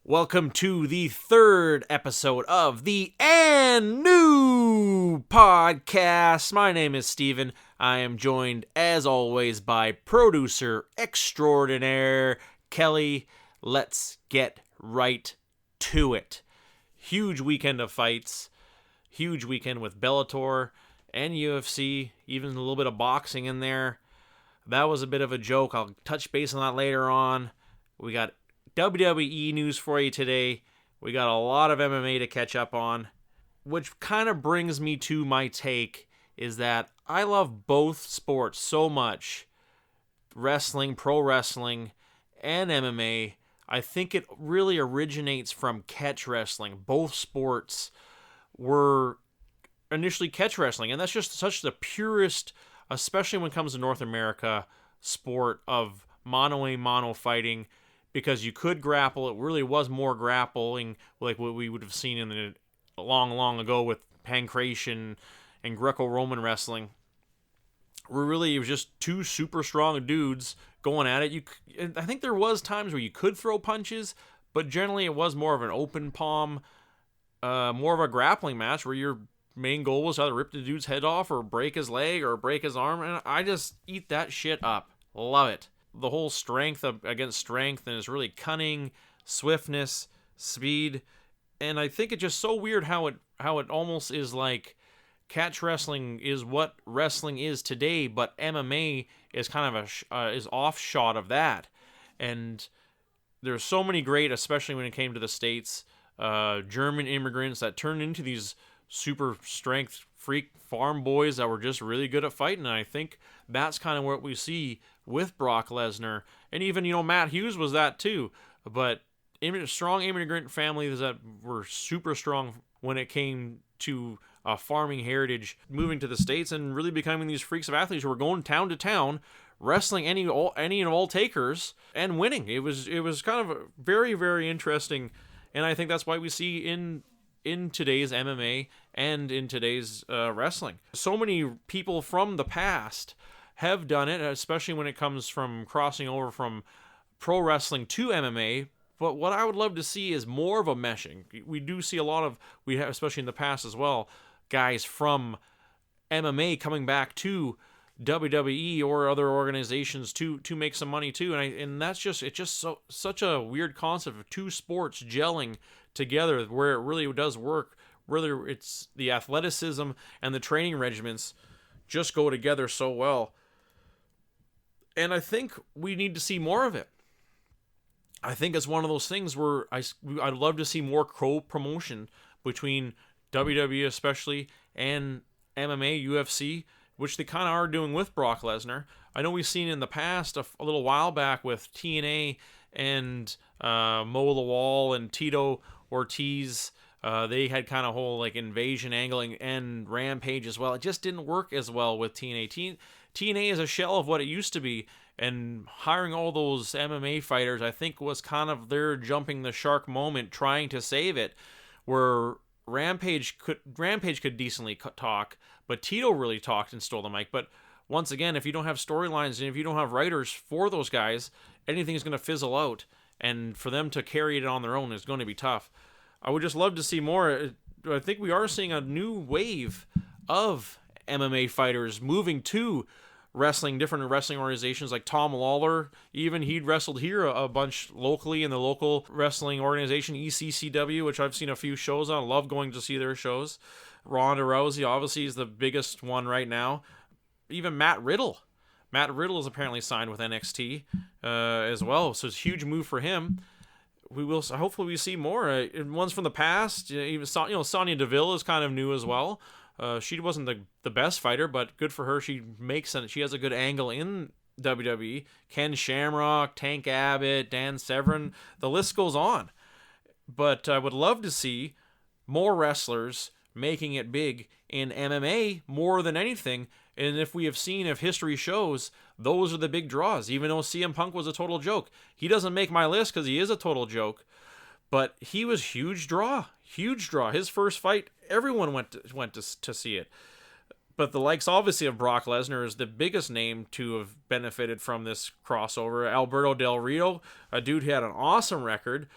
Welcome to the third episode of the And New Podcast. My name is Steven. I am joined, as always, by producer extraordinaire Kelly. Let's get right to it. Huge weekend of fights. Huge weekend with Bellator and UFC. Even a little bit of boxing in there. That was a bit of a joke. I'll touch base on that later on. We got WWE news for you today. We got a lot of MMA to catch up on, which kind of brings me to my take is that I love both sports so much. Wrestling, pro wrestling, and MMA. I think it really originates from catch wrestling. Both sports were initially catch wrestling, and that's just such the purest, especially when it comes to North America, sport of mono-a-mono fighting. Because you could grapple, it really was more grappling, like what we would have seen in the long ago with pancration and Greco-Roman wrestling. Where really it was just two super strong dudes going at it. I think there was times where you could throw punches, but generally it was more of an open palm, more of a grappling match where your main goal was to either rip the dude's head off or break his leg or break his arm, and I just eat that shit up. Love it. The whole strength against strength, and it's really cunning, swiftness, speed, and I think it's just so weird how it almost is like catch wrestling is what wrestling is today, but MMA is kind of is offshot of that. And there's so many great, especially when it came to the States, German immigrants that turned into these super strength freak farm boys that were just really good at fighting. And I think that's kind of what we see with Brock Lesnar, and even Matt Hughes was that too. But strong immigrant families that were super strong when it came to farming heritage, moving to the States and really becoming these freaks of athletes who were going town to town, wrestling any and all takers and winning. It was kind of very, very interesting, and I think that's why we see in today's MMA and in today's wrestling, so many people from the past have done it, especially when it comes from crossing over from pro wrestling to MMA. But what I would love to see is more of a meshing. We do see a lot of, we have, especially in the past as well, guys from MMA coming back to WWE or other organizations to make some money too. And that's just, it's just such a weird concept of two sports gelling together where it really does work. Whether it's the athleticism and the training regimens just go together so well. And I think we need to see more of it. I think it's one of those things where I'd love to see more co-promotion between WWE especially and MMA, UFC, which they kind of are doing with Brock Lesnar. I know we've seen in the past a little while back with TNA and Mo the Wall and Tito Ortiz. They had kind of whole like invasion angling and Rampage as well. It just didn't work as well with TNA. TNA is a shell of what it used to be, and hiring all those MMA fighters, I think, was kind of their jumping the shark moment, trying to save it, where Rampage could decently talk, but Tito really talked and stole the mic. But once again, if you don't have storylines and if you don't have writers for those guys, anything's going to fizzle out, and for them to carry it on their own is going to be tough. I would just love to see more. I think we are seeing a new wave of MMA fighters moving to different wrestling organizations like Tom Lawler. Even he'd wrestled here a bunch locally in the local wrestling organization ECCW, which I've seen a few shows on. I love going to see their shows. Ronda Rousey obviously is the biggest one right now. Even Matt Riddle is apparently signed with NXT as well, so it's a huge move for him. Hopefully we see more ones from the past. Even Sonya Deville is kind of new as well. She wasn't the best fighter, but good for her. She has a good angle in WWE. Ken Shamrock, Tank Abbott, Dan Severn, the list goes on. But I would love to see more wrestlers making it big in MMA more than anything. And if history shows, those are the big draws. Even though CM Punk was a total joke, he doesn't make my list because he is a total joke. But he was huge draw. His first fight, everyone went to see it. But the likes, obviously, of Brock Lesnar is the biggest name to have benefited from this crossover. Alberto Del Rio, a dude who had an awesome record,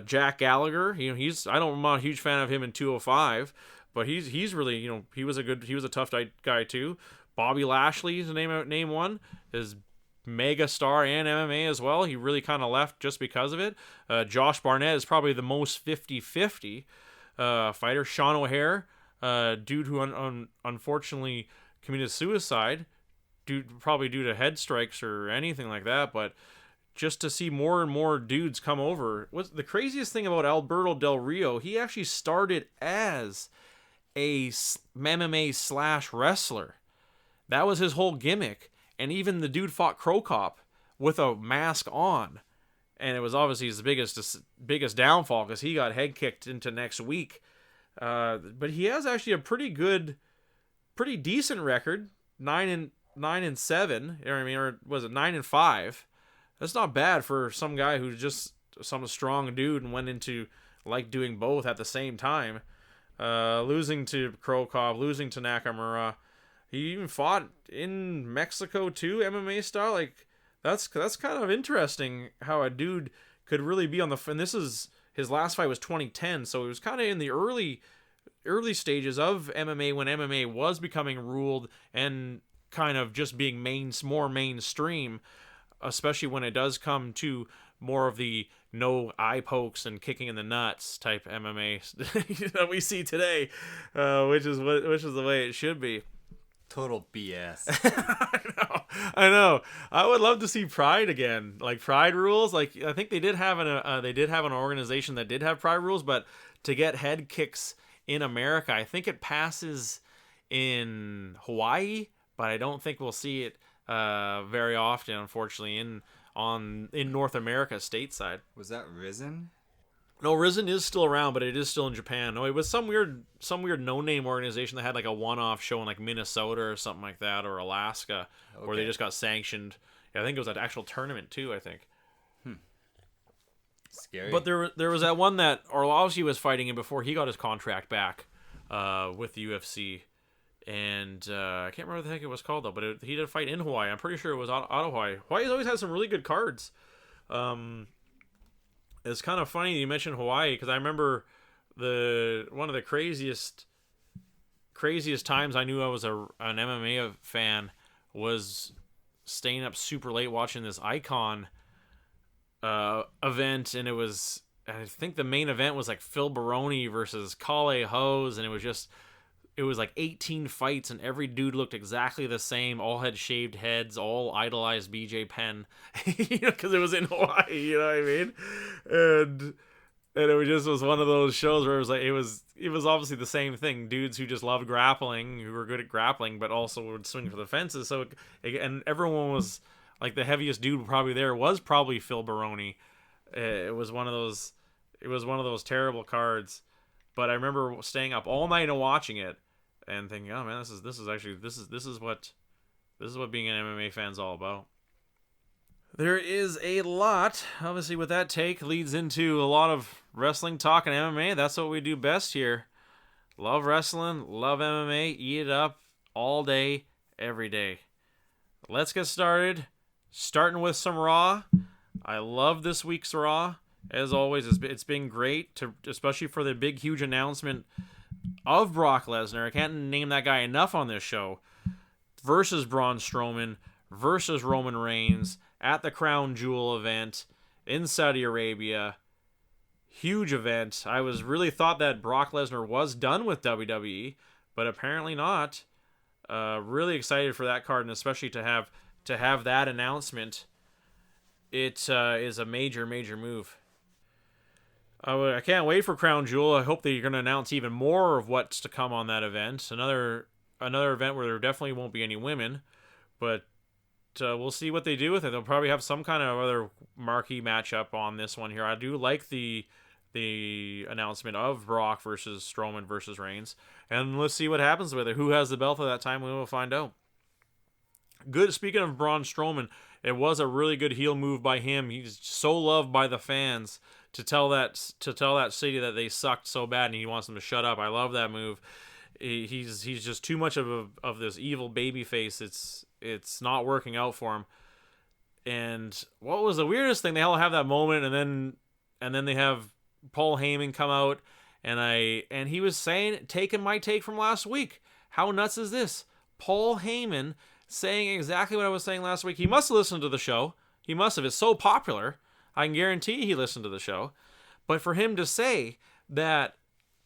Jack Gallagher, I'm not a huge fan of him in 205, but he's really, he was a tough guy too. Bobby Lashley, to name one, is mega star and MMA as well. He really kind of left just because of it. Josh Barnett is probably the most 50-50 fighter. Sean O'Hare, dude who unfortunately committed suicide, probably due to head strikes or anything like that, but just to see more and more dudes come over. What's the craziest thing about Alberto Del Rio? He actually started as a MMA / wrestler. That was his whole gimmick. And even the dude fought Crow Cop with a mask on. And it was obviously his biggest downfall because he got head kicked into next week. But he has actually a pretty decent record. 9-7. Or was it 9-5? That's not bad for some guy who's just some strong dude and went into doing both at the same time. Losing to Crow Cop, losing to Nakamura. He even fought in Mexico too, MMA style. That's kind of interesting how a dude could really be on the. And his last fight was 2010, so it was kind of in the early stages of MMA when MMA was becoming ruled and kind of just being more mainstream. Especially when it does come to more of the no eye pokes and kicking in the nuts type MMA that we see today, which is the way it should be. Total BS. I know. I would love to see Pride again, Pride rules. I think they did have an organization that did have Pride rules, but to get head kicks in America, I think it passes in Hawaii, but I don't think we'll see it very often, unfortunately, in North America stateside. Was that Risen? No, Risen is still around, but it is still in Japan. No, it was some weird no-name organization that had a one-off show in Minnesota or something like that, or Alaska, where they just got sanctioned. Yeah, I think it was an actual tournament too, I think. Scary. But there was that one that Arlovsky was fighting in before he got his contract back with the UFC. And I can't remember what the heck it was called, though. But he did a fight in Hawaii. I'm pretty sure it was out of Hawaii. Hawaii's always had some really good cards. It's kind of funny you mentioned Hawaii, because I remember one of the craziest times I knew I was an MMA fan was staying up super late watching this Icon event, and I think the main event was Phil Baroni versus Kale Hose, and it was 18 fights, and every dude looked exactly the same. All had shaved heads, all idolized BJ Penn, because it was in Hawaii, you know what I mean? And it was one of those shows where it was obviously the same thing. Dudes who just loved grappling, who were good at grappling, but also would swing for the fences. So, and everyone was the heaviest dude probably there was probably Phil Baroni. It was one of those terrible cards. But I remember staying up all night and watching it, and thinking, "Oh man, this is what being an MMA fan's all about." There is a lot, obviously, with that take leads into a lot of wrestling talk and MMA. That's what we do best here. Love wrestling, love MMA, eat it up all day, every day. Let's get started. Starting with some Raw. I love this week's Raw. As always, it's been great, especially for the big, huge announcement of Brock Lesnar. I can't name that guy enough on this show. Versus Braun Strowman, versus Roman Reigns at the Crown Jewel event in Saudi Arabia. Huge event. I was really thought that Brock Lesnar was done with WWE, but apparently not. Really excited for that card, and especially to have that announcement. It is a major, major move. I can't wait for Crown Jewel. I hope that you're going to announce even more of what's to come on that event. Another event where there definitely won't be any women, but we'll see what they do with it. They'll probably have some kind of other marquee matchup on this one here. I do like the announcement of Brock versus Strowman versus Reigns, and let's see what happens with it. Who has the belt at that time? We will find out. Good. Speaking of Braun Strowman, it was a really good heel move by him. He's so loved by the fans to tell that city that they sucked so bad, and he wants them to shut up. I love that move. He's just too much of this evil baby face. It's not working out for him. And what was the weirdest thing? They all have that moment, and then and then they have Paul Heyman come out, and he was taking my take from last week. How nuts is this? Paul Heyman saying exactly what I was saying last week. He must have listened to the show. He must have. It's so popular. I can guarantee he listened to the show. But for him to say that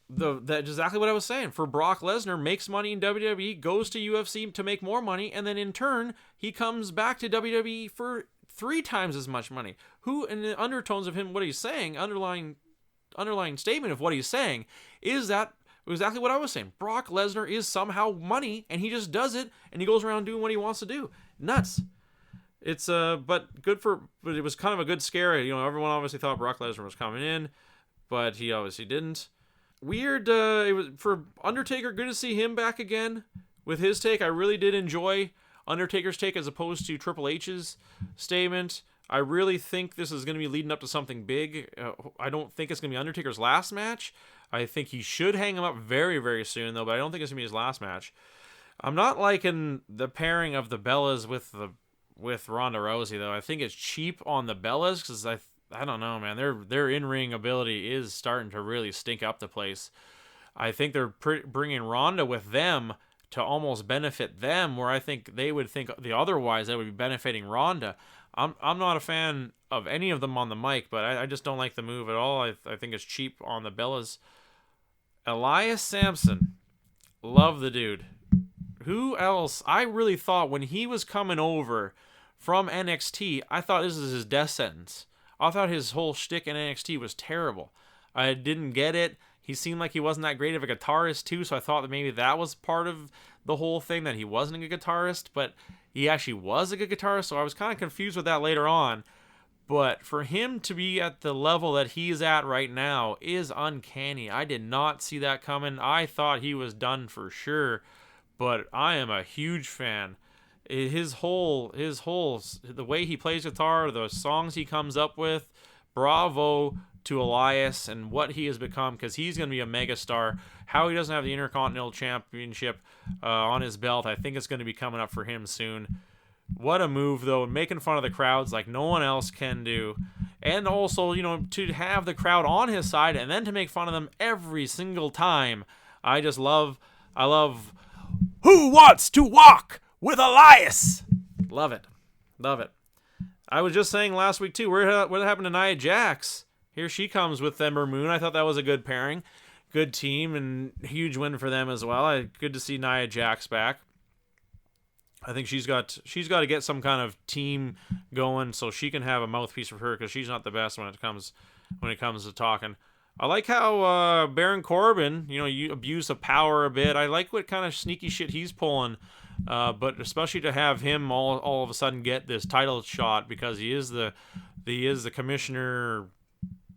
that's exactly what I was saying. For Brock Lesnar makes money in WWE, goes to UFC to make more money, and then in turn he comes back to WWE for 3 times as much money. Who, in the undertones of him, what he's saying, underlying statement of what he's saying, is that exactly what I was saying. Brock Lesnar is somehow money, and he just does it, and he goes around doing what he wants to do. Nuts. It's but it was kind of a good scare. Everyone obviously thought Brock Lesnar was coming in, but he obviously didn't. Weird. It was for Undertaker. Good to see him back again with his take. I really did enjoy Undertaker's take as opposed to Triple H's statement. I really think this is going to be leading up to something big. I don't think it's going to be Undertaker's last match. I think he should hang him up very, very soon, though, but I don't think it's going to be his last match. I'm not liking the pairing of the Bellas with Ronda Rousey, though. I think it's cheap on the Bellas because I don't know, man. Their in-ring ability is starting to really stink up the place. I think they're bringing Ronda with them to almost benefit them, where I think they would think otherwise they would be benefiting Ronda. I'm not a fan of any of them on the mic, but I just don't like the move at all. I think it's cheap on the Bellas. Elias Sampson, love the dude. Who else? I really thought when he was coming over from NXT, I thought this is his death sentence. I thought his whole shtick in NXT was terrible. I didn't get it. He seemed like he wasn't that great of a guitarist too, so I thought that maybe that was part of the whole thing, that he wasn't a good guitarist, but he actually was a good guitarist, so I was kind of confused with that later on. But for him to be at the level that he's at right now is uncanny. I did not see that coming. I thought he was done for sure, but I am a huge fan. The way he plays guitar, the songs he comes up with, bravo to Elias and what he has become, because he's going to be a megastar. How he doesn't have the Intercontinental Championship on his belt, I think it's going to be coming up for him soon. What a move, though, making fun of the crowds like no one else can do. And also, to have the crowd on his side and then to make fun of them every single time. I love Who Wants to Walk with Elias? Love it. Love it. I was just saying last week, too, what happened to Nia Jax? Here she comes with Ember Moon. I thought that was a good pairing. Good team and huge win for them as well. Good to see Nia Jax back. I think she's got to get some kind of team going so she can have a mouthpiece for her, because she's not the best when it comes to talking. I like how Baron Corbin, you abuse of power a bit. I like what kind of sneaky shit he's pulling, but especially to have him all of a sudden get this title shot, because he is the commissioner,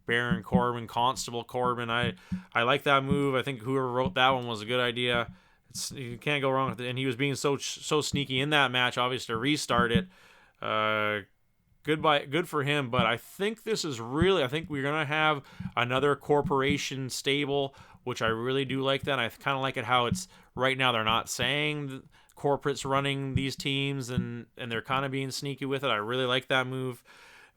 Baron Corbin, Constable Corbin. I like that move. I think whoever wrote that one was a good idea. You can't go wrong with it. And he was being so sneaky in that match, obviously, to restart it. Good for him. But I think this is I think we're going to have another corporation stable, which I really do like that. I kind of like it how it's right now they're not saying corporate's running these teams, and they're kind of being sneaky with it. I really like that move.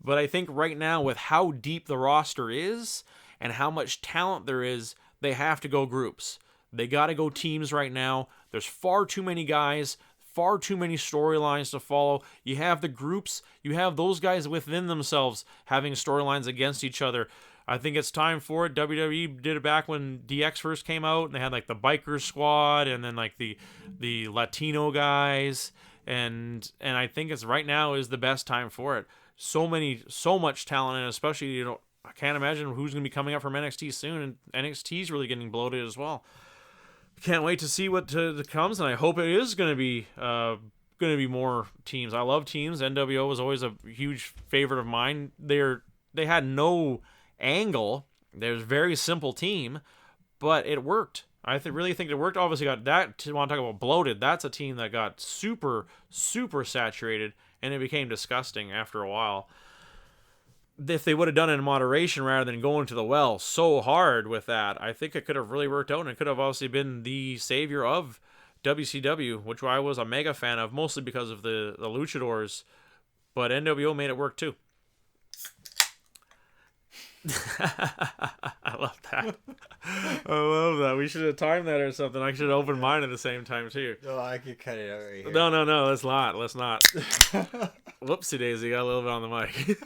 But I think right now, with how deep the roster is and how much talent there is, they have to go groups. They got to go teams right now. There's far too many guys, far too many storylines to follow. You have the groups. You have those guys within themselves having storylines against each other. I think it's time for it. WWE did it back when DX first came out, and they had like the biker squad and then like the Latino guys. And I think it's right now is the best time for it. So much talent, and especially, I can't imagine who's going to be coming up from NXT soon, and NXT's really getting bloated as well. Can't wait to see what comes, and I hope it is going to be more teams. I love teams. NWO was always a huge favorite of mine. They had no angle. There's a very simple team, but it worked. I really think it worked. Obviously, got that. Want to talk about bloated? That's a team that got super, super saturated, and it became disgusting after a while. If they would have done it in moderation rather than going to the well so hard with that, I think it could have really worked out, and it could have obviously been the savior of WCW, which I was a mega fan of, mostly because of the Luchadors, but NWO made it work too. I love that. I love that. We should have timed that or something. I should have opened mine at the same time too. No, I could cut it out right here. No. Let's not. Let's not. Whoopsie daisy. Got a little bit on the mic.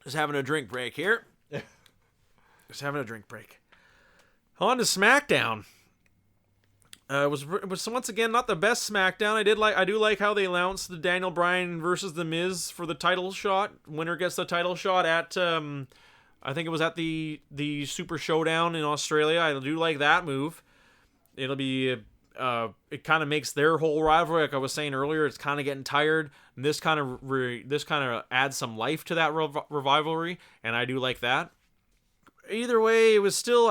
Just having a drink break here. Just having a drink break. On to SmackDown. It was once again not the best SmackDown. I do like how they announced the Daniel Bryan versus The Miz for the title shot. Winner gets the title shot at I think it was at the Super Showdown in Australia. I do like that move. It'll be it kind of makes their whole rivalry, like I was saying earlier, it's kind of getting tired. And this kind of adds some life to that rivalry, and I do like that. Either way, it was still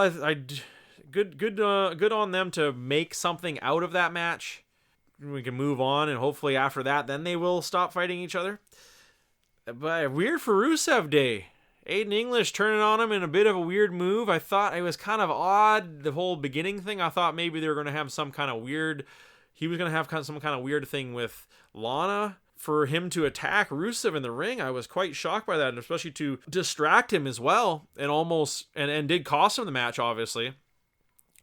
good on them to make something out of that match. We can move on, and hopefully after that, then they will stop fighting each other. But weird for Rusev Day. Aiden English turning on him in a bit of a weird move. I thought it was kind of odd, the whole beginning thing. I thought maybe they were going to have some kind of weird... He was going to have some kind of weird thing with Lana for him to attack Rusev in the ring. I was quite shocked by that, and especially to distract him as well, and almost... And did cost him the match, obviously.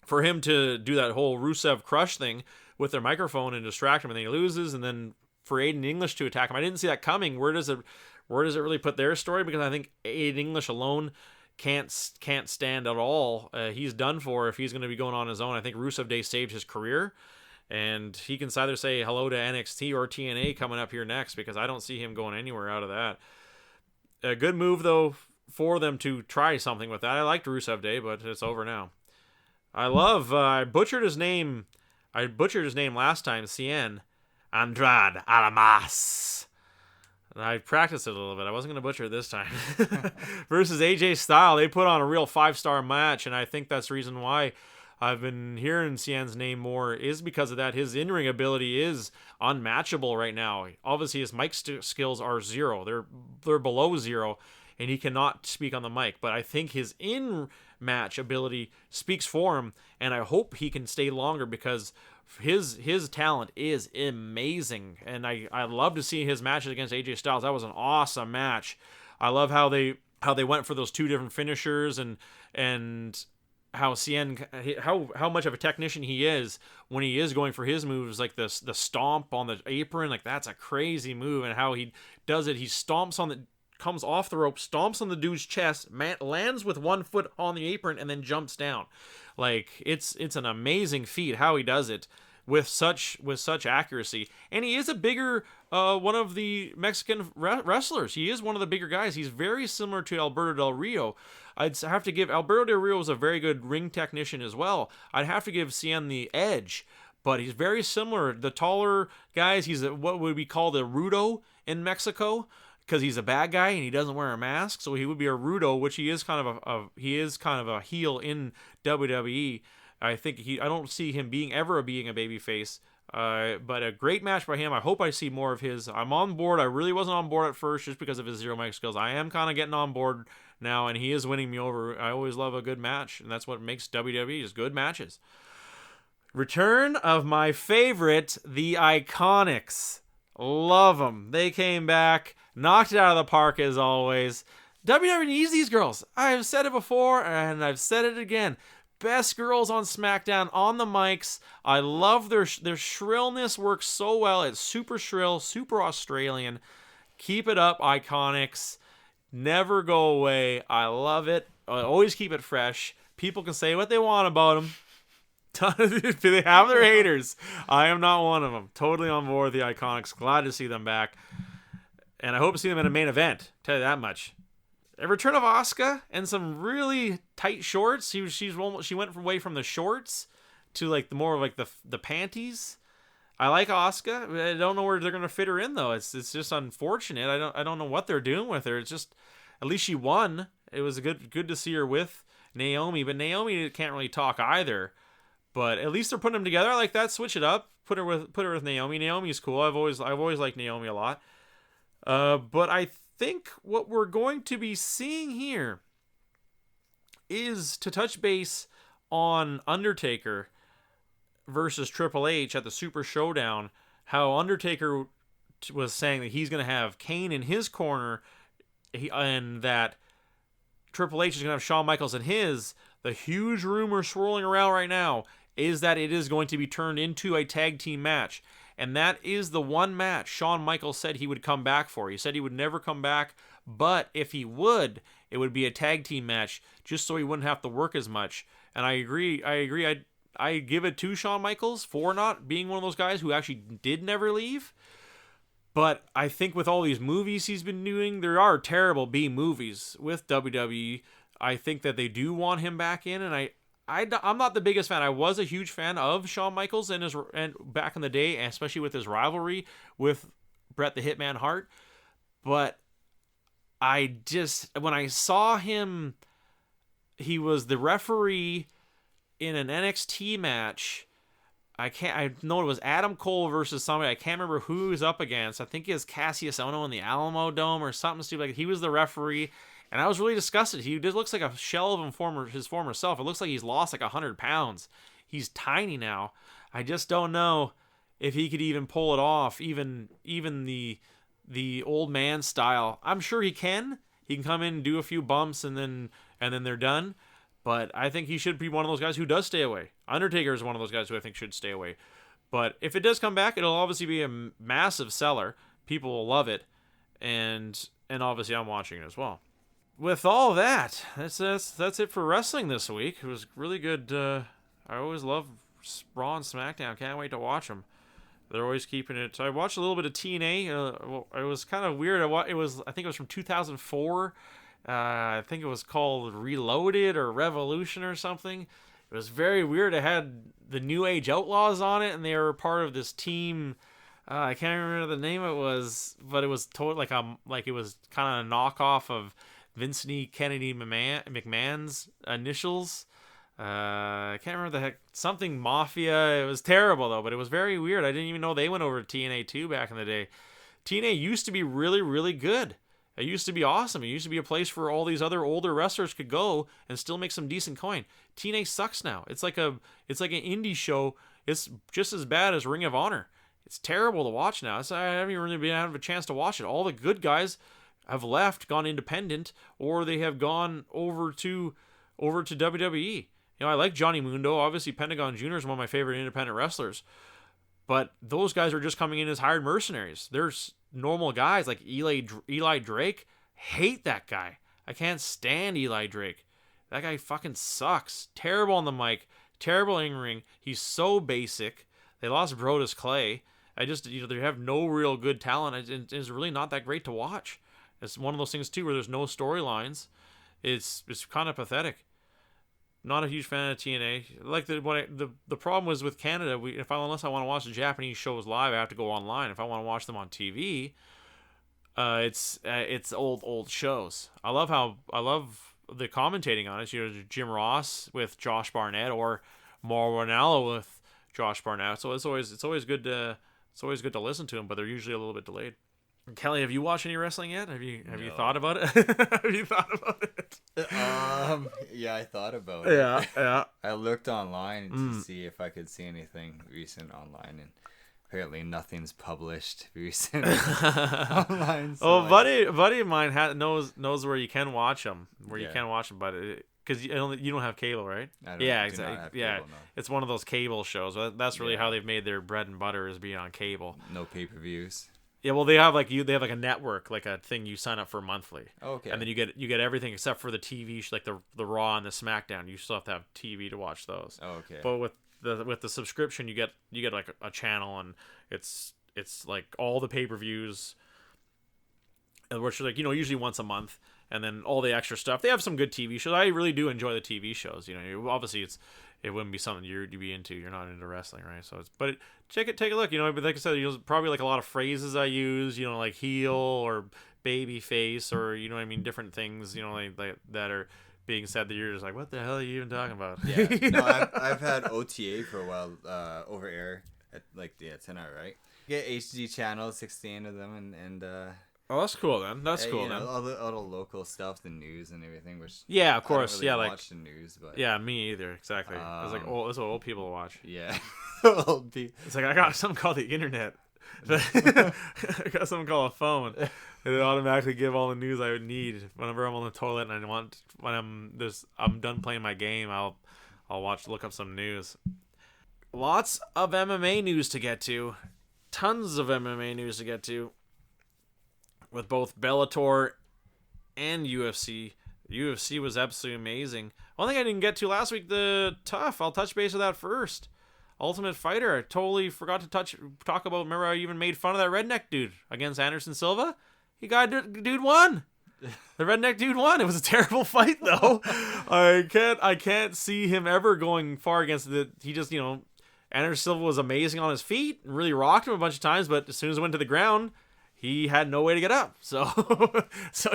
For him to do that whole Rusev crush thing with their microphone and distract him, and then he loses, and then for Aiden English to attack him. I didn't see that coming. Where does it really put their story? Because I think Aiden English alone can't stand at all. He's done for if he's going to be going on his own. I think Rusev Day saved his career, and he can either say hello to NXT or TNA coming up here next, because I don't see him going anywhere out of that. A good move, though, for them to try something with that. I liked Rusev Day, but it's over now. I love, I butchered his name last time, Cien Andrade Almas. And I practiced it a little bit. I wasn't going to butcher it this time. Versus AJ Styles. They put on a real 5-star match, and I think that's the reason why I've been hearing Cien's name more is because of that. His in-ring ability is unmatchable right now. Obviously, his mic skills are 0. They're below 0, and he cannot speak on the mic. But I think his in-match ability speaks for him, and I hope he can stay longer because his talent is amazing, and I love to see his matches against AJ Styles. That was an awesome match. I love how they went for those 2 different finishers, and how Cien, how much of a technician he is when he is going for his moves, like the stomp on the apron. Like, that's a crazy move, and how he does it. He comes off the rope, stomps on the dude's chest, lands with 1 foot on the apron, and then jumps down. Like, it's an amazing feat how he does it with such accuracy. And he is a bigger one of the Mexican wrestlers. He is one of the bigger guys. He's very similar to Alberto Del Rio. I'd have to give Alberto Del Rio is a very good ring technician as well. I'd have to give Cien the edge, but he's very similar. The taller guys, he's what would be called a rudo in Mexico, because he's a bad guy and he doesn't wear a mask, so he would be a rudo, which he is kind of a heel in WWE. I don't see him being a babyface. But a great match by him. I hope I see more of his. I'm on board. I really wasn't on board at first just because of his 0 mic skills. I am kind of getting on board now, and he is winning me over. I always love a good match, and that's what makes WWE just good matches. Return of my favorite, the Iconics. Love them. They came back, knocked it out of the park as always. WWE needs these girls. I've said it before, and I've said it again. Best girls on SmackDown on the mics. I love their shrillness. Works so well. It's super shrill, super Australian. Keep it up, Iconics. Never go away. I love it. I always keep it fresh. People can say what they want about them. They have their haters. I am not one of them. Totally on board with the Iconics. Glad to see them back. And I hope to see them in a main event. Tell you that much. A return of Asuka and some really tight shorts. She went away from the shorts to like the panties. I like Asuka. I don't know where they're gonna fit her in though. It's just unfortunate. I don't know what they're doing with her. It's just, at least she won. It was good to see her with Naomi, but Naomi can't really talk either. But at least they're putting them together. I like that. Switch it up. Put her with Naomi. Naomi's cool. I've always liked Naomi a lot. But I think what we're going to be seeing here is to touch base on Undertaker versus Triple H at the Super Showdown. How Undertaker was saying that he's going to have Kane in his corner, and that Triple H is going to have Shawn Michaels in his. The huge rumor swirling around right now is that it is going to be turned into a tag team match. And that is the one match Shawn Michaels said he would come back for. He said he would never come back, but if he would, it would be a tag team match just so he wouldn't have to work as much. And I agree. I give it to Shawn Michaels for not being one of those guys who actually did never leave. But I think with all these movies he's been doing, there are terrible B movies with WWE. I think that they do want him back in, and I'm not the biggest fan. I was a huge fan of Shawn Michaels and back in the day, especially with his rivalry with Bret the Hitman Hart. But when I saw him, he was the referee in an NXT match. I know it was Adam Cole versus somebody. I can't remember who he was up against. I think it was Cassius Ohno in the Alamo Dome or something stupid. Like, he was the referee, and I was really disgusted. He just looks like a shell of his former self. It looks like he's lost like 100 pounds. He's tiny now. I just don't know if he could even pull it off, even the old man style. I'm sure he can. He can come in and do a few bumps and then they're done. But I think he should be one of those guys who does stay away. Undertaker is one of those guys who I think should stay away. But if it does come back, it'll obviously be a massive seller. People will love it. And obviously I'm watching it as well. With all that, that's it for wrestling this week. It was really good. I always love Raw and SmackDown. Can't wait to watch them. They're always keeping it. I watched a little bit of TNA. It was kind of weird. I think it was from 2004. I think it was called Reloaded or Revolution or something. It was very weird. It had the New Age Outlaws on it, and they were part of this team. I can't remember the name it was, but it was totally like it was kind of a knockoff of Vincent E. Kennedy McMahon's initials. I can't remember something Mafia. It was terrible though, but it was very weird. I didn't even know they went over to TNA too back in the day. TNA used to be really, really good. It used to be awesome. It used to be a place where all these other older wrestlers could go and still make some decent coin. TNA sucks now. It's like an indie show. It's just as bad as Ring of Honor. It's terrible to watch now. I haven't even really been having a chance to watch it. All the good guys have left, gone independent, or they have gone over to WWE. You know, I like Johnny Mundo. Obviously, Pentagon Jr. is one of my favorite independent wrestlers. But those guys are just coming in as hired mercenaries. There's normal guys like Eli Drake. Hate that guy. I can't stand Eli Drake. That guy fucking sucks. Terrible on the mic. Terrible in ring. He's so basic. They lost Brodus Clay. They have no real good talent. It's really not that great to watch. It's one of those things too where there's no storylines. It's kind of pathetic. Not a huge fan of TNA. Like the problem was with Canada. Unless I want to watch the Japanese shows live, I have to go online. If I want to watch them on TV, it's old shows. I love the commentating on it. You know, Jim Ross with Josh Barnett or Mauro Ranallo with Josh Barnett. So it's always good to listen to them, but they're usually a little bit delayed. Kelly, have you watched any wrestling yet? Have you thought about it? Have you thought about it? Yeah, I thought about it. Yeah. I looked online to see if I could see anything recent online, and apparently nothing's published recent online. So buddy of mine knows where you can watch them, but because you don't have cable, right? Exactly. Yeah, no. It's one of those cable shows. That's really how they've made their bread and butter, is being on cable. No pay-per-views. Yeah, well, they have a network, like a thing you sign up for monthly. Okay. And then you get everything except for the TV, like the Raw and the SmackDown. You still have to have TV to watch those. Okay. But with the subscription, you get like a channel, and it's like all the pay-per-views, which are like, you know, usually once a month, and then all the extra stuff. They have some good TV shows. I really do enjoy the TV shows. You know, obviously it wouldn't be something you'd be into. You're not into wrestling, right? So take a look. You know, but like I said, probably like a lot of phrases I use. You know, like heel or baby face, or you know what I mean, different things. You know, like that are being said that you're just like, what the hell are you even talking about? Yeah. No, I've had OTA for a while over air at tonight, right? Get HD channels, 16 of them, and oh, that's cool then. That's cool then. All the local stuff, the news and everything. Which yeah, of course, I don't really like watch the news, but yeah, me either. Exactly. It's like that's what old people watch. Yeah, old people. It's like I got something called the internet. I got something called a phone. It automatically give all the news I would need whenever I'm on the toilet and when I'm done playing my game. I'll look up some news. Lots of MMA news to get to. Tons of MMA news to get to. With both Bellator and UFC. UFC was absolutely amazing. One thing I didn't get to last week, the Tough. I'll touch base with that first. Ultimate Fighter. I totally forgot to talk about. Remember, I even made fun of that redneck dude against Anderson Silva. Dude won. The redneck dude won. It was a terrible fight though. I can't see him ever going far against the. He just Anderson Silva was amazing on his feet and really rocked him a bunch of times, but as soon as it went to the ground, he had no way to get up. So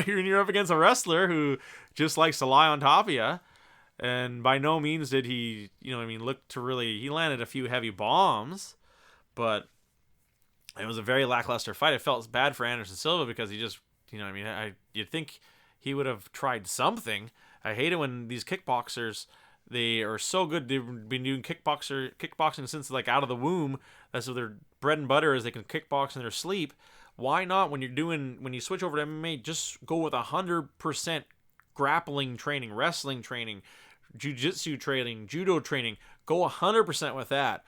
you're up against a wrestler who just likes to lie on top of you. And by no means did he, look to really... He landed a few heavy bombs, but it was a very lackluster fight. It felt bad for Anderson Silva because he just, you'd think he would have tried something. I hate it when these kickboxers, they are so good. They've been doing kickboxing since like out of the womb. That's what their bread and butter is. They can kickbox in their sleep. Why not when you switch over to MMA, just go with 100% grappling training, wrestling training, jiu-jitsu training, judo training. Go 100% with that.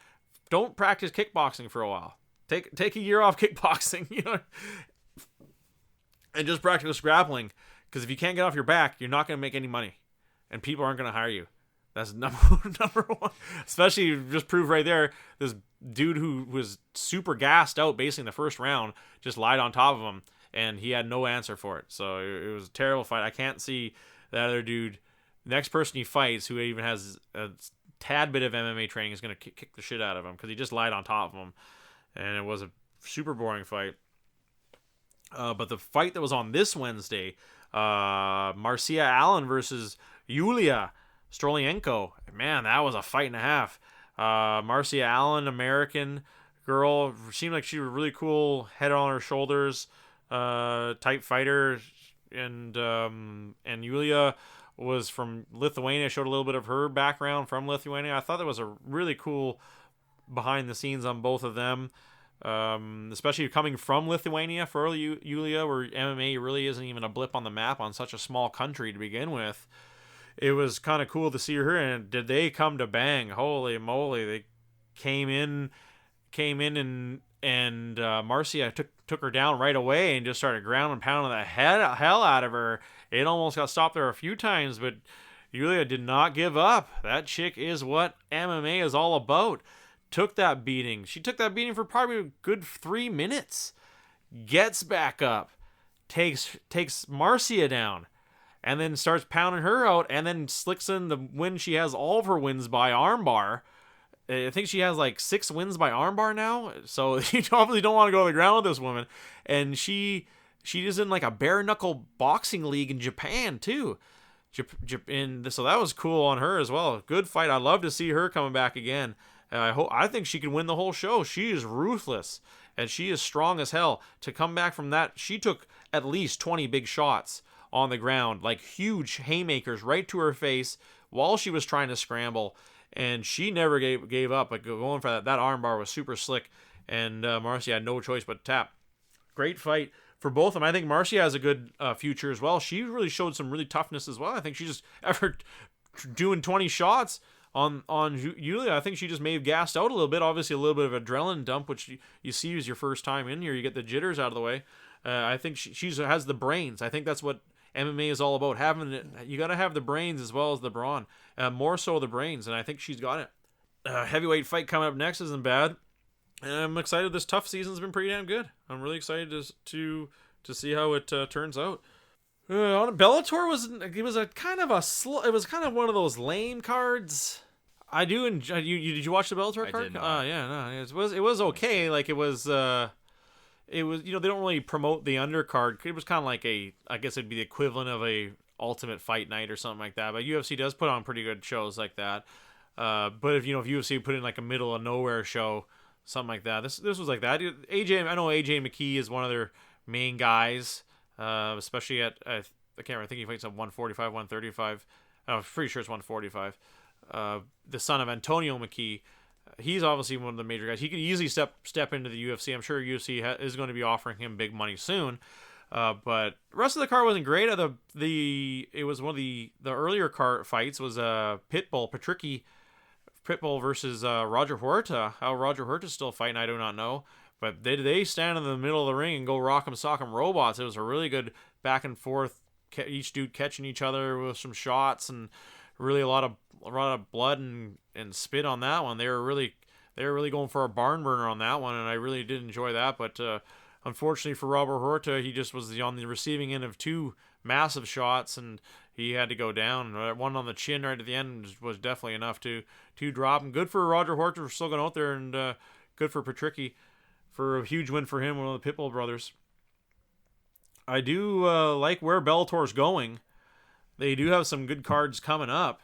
Don't practice kickboxing for a while. Take a year off kickboxing, and just practice grappling. Because if you can't get off your back, you're not going to make any money, and people aren't going to hire you. That's number one. Especially just prove right there, this dude who was super gassed out basically in the first round just lied on top of him, and he had no answer for it. So it was a terrible fight. I can't see that other dude, next person he fights, who even has a tad bit of MMA training, is going to kick the shit out of him because he just lied on top of him, and it was a super boring fight. But the fight that was on this Wednesday, Marcia Allen versus Yulia Strolienko, man, that was a fight and a half. Marcia Allen, American girl, seemed like she was really cool, head on her shoulders, type fighter, and Yulia was from Lithuania. Showed a little bit of her background from Lithuania. I thought that was a really cool behind the scenes on both of them, especially coming from Lithuania for Yulia, where MMA really isn't even a blip on the map on such a small country to begin with. It was kind of cool to see her, and did they come to bang? Holy moly! They came in, and Marcia took her down right away and just started grounding and pounding the hell out of her. It almost got stopped there a few times, but Yulia did not give up. That chick is what MMA is all about. Took that beating. She took that beating for probably a good 3 minutes. Gets back up, takes Marcia down, and then starts pounding her out, and then slicks in the win. She has all of her wins by armbar. I think she has like 6 wins by armbar now. So you obviously don't want to go to the ground with this woman. And she is in like a bare knuckle boxing league in Japan too. And so that was cool on her as well. Good fight. I'd love to see her coming back again. I think she could win the whole show. She is ruthless, and she is strong as hell. To come back from that, she took at least 20 big shots on the ground, like huge haymakers right to her face while she was trying to scramble, and she never gave up. Like going for that armbar was super slick, and Marcia had no choice but to tap. Great fight for both of them. I think Marcia has a good future as well. She really showed some really toughness as well. I think she just, after doing 20 shots on Yulia, I think she just may have gassed out a little bit. Obviously a little bit of adrenaline dump, which you see as your first time in here. You get the jitters out of the way. I think she has the brains. I think that's what MMA is all about. You got to have the brains as well as the brawn. More so the brains, and I think she's got it. Heavyweight fight coming up next isn't bad. And I'm excited. This tough season's been pretty damn good. I'm really excited to see how it turns out. On Bellator it was kind of one of those lame cards. I do enjoy. Did you watch the Bellator card? I did not. Yeah, no, it was okay. Like it was they don't really promote the undercard. It was kind of like I guess it'd be the equivalent of a Ultimate Fight Night or something like that. But UFC does put on pretty good shows like that. But if UFC put in like a middle of nowhere show, something like that, this was like that. I know AJ McKee is one of their main guys, especially at I can't remember. I think he fights at 145, 135. I'm pretty sure it's 145. The son of Antonio McKee. he's obviously one of the major guys. He could easily step into the UFC. I'm sure UFC is going to be offering him big money soon. But the rest of the card wasn't great. It was one of the earlier card fights was Pitbull versus Roger Huerta. How Roger Huerta's still fighting, I do not know. But they stand in the middle of the ring and go rock'em sock'em robots. It was a really good back and forth. Each dude catching each other with some shots and really a lot of blood and spit on that one. They were really going for a barn burner on that one, and I really did enjoy that. But unfortunately for Robert Huerta, he just was on the receiving end of two massive shots, and he had to go down. One on the chin right at the end was definitely enough to drop him. Good for Roger Huerta for still going out there, and good for Patricky for a huge win for him, one of the Pitbull brothers. I do like where Bellator's going. They do have some good cards coming up,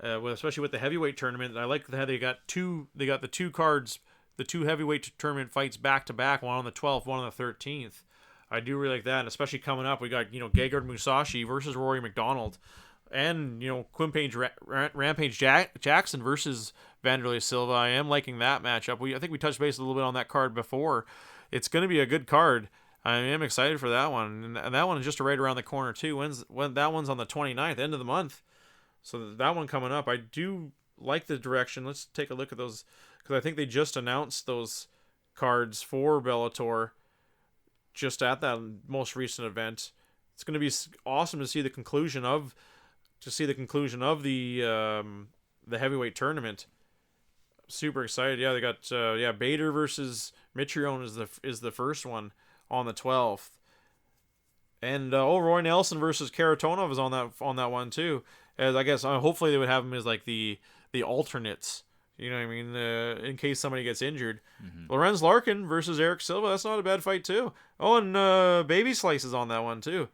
especially with the heavyweight tournament. I like how they got the two cards, the two heavyweight tournament fights back to back, one on the 12th, one on the 13th. I do really like that, and especially coming up, we got Gegard Musashi versus Rory McDonald, and Rampage Jackson versus Vanderlei Silva. I am liking that matchup. I think we touched base a little bit on that card before. It's going to be a good card. I am excited for that one, and that one is just right around the corner too. When that one's on the 29th, end of the month, so that one coming up. I do like the direction. Let's take a look at those, because I think they just announced those cards for Bellator just at that most recent event. It's going to be awesome to see the conclusion of the heavyweight tournament. Super excited. Yeah, they got Bader versus Mitrione is the first one on the 12th, and Roy Nelson versus Karatonov is on that one too. As I guess hopefully they would have him as like the alternates. You know what I mean? In case somebody gets injured. Mm-hmm. Lorenz Larkin versus Eric Silva. That's not a bad fight too. Oh, and Baby Slice is on that one too.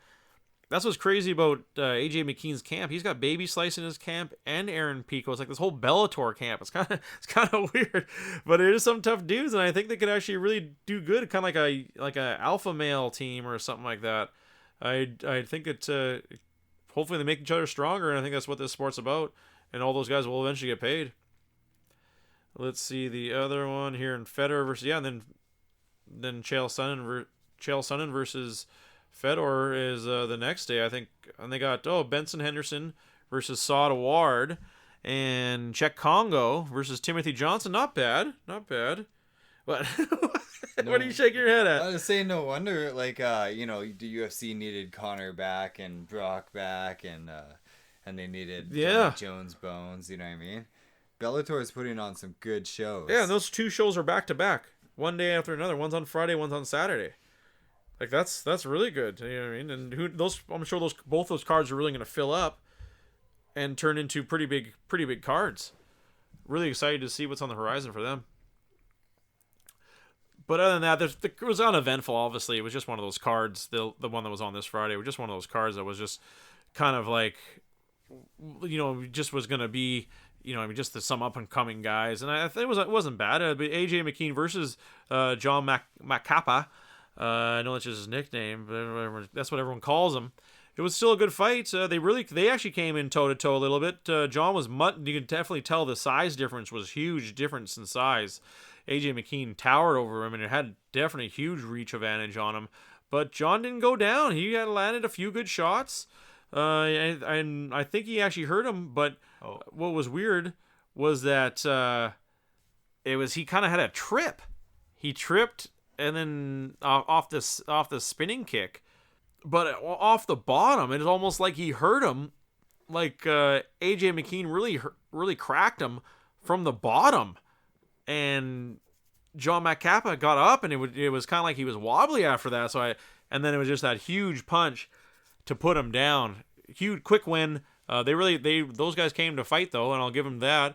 That's what's crazy about AJ McKean's camp. He's got Baby Slice in his camp and Aaron Pico. It's like this whole Bellator camp. It's kind of weird, but it is some tough dudes, and I think they could actually really do good. Kind of like a alpha male team or something like that. I think it. Hopefully they make each other stronger, and I think that's what this sport's about. And all those guys will eventually get paid. Let's see the other one here in Federer versus and then Chael Sonnen versus Fedor is the next day, I think. And they got Benson Henderson versus Saad Award, and Czech Congo versus Timothy Johnson. Not bad. What? What are you shaking your head at? I was saying, no wonder. Like, the UFC needed Conor back and Brock back, and they needed Jones Bones. You know what I mean? Bellator is putting on some good shows. Yeah, and those two shows are back to back, one day after another. One's on Friday, one's on Saturday. Like that's really good. You know what I mean? And I'm sure both those cards are really going to fill up and turn into pretty big cards. Really excited to see what's on the horizon for them. But other than that, it was uneventful. Obviously, it was just one of those cards. The one that was on this Friday was just one of those cards that was just kind of like, just was going to be, just some up and coming guys. And I think it wasn't bad. But AJ McKean versus John Macappa. I know that's just his nickname, but that's what everyone calls him. It was still a good fight. They actually came in toe to toe a little bit. John was mutton. You could definitely tell the size difference was huge difference in size. AJ McKean towered over him, and it had definitely a huge reach advantage on him. But John didn't go down. He had landed a few good shots. And I think he actually hurt him. But what was weird was that he kind of had a trip. He tripped and then off the spinning kick, but off the bottom, it's almost like he hurt him. Like AJ McKean really cracked him from the bottom. And John Macappa got up, and it was kind of like he was wobbly after that. And then it was just that huge punch to put him down. Huge, quick win. Those guys came to fight though, and I'll give them that.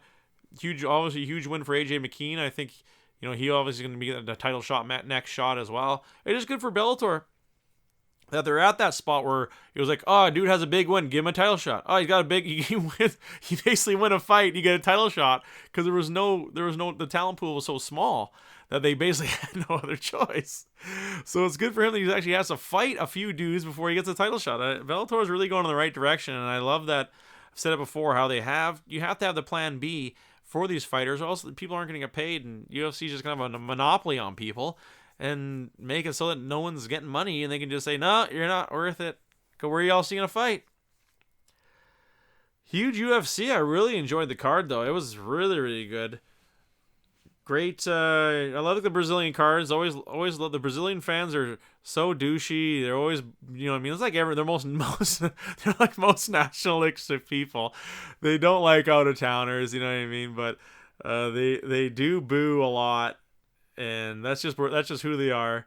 Obviously huge win for AJ McKean. I think he obviously going to be getting the title shot, next shot as well. It is good for Bellator that they're at that spot where it was like, oh, dude has a big win, give him a title shot. Oh, he's got a big, he basically win a fight, you get a title shot, because the talent pool was so small that they basically had no other choice. So it's good for him that he actually has to fight a few dudes before he gets a title shot. Bellator is really going in the right direction, and I love that. I've said it before, how you have to have the plan B for these fighters, or else people aren't going to get paid, and UFC is just going to have a monopoly on people and make it so that no one's getting money, and they can just say, no, you're not worth it. Go where else are you going to fight? Huge UFC. I really enjoyed the card, though. It was really, really good. Great. I love the Brazilian cards. Always love the Brazilian fans are so douchey. They're always, you know what I mean? It's like they're most they're like most nationalistic people. They don't like out of towners, you know what I mean? But they do boo a lot, and that's just who they are.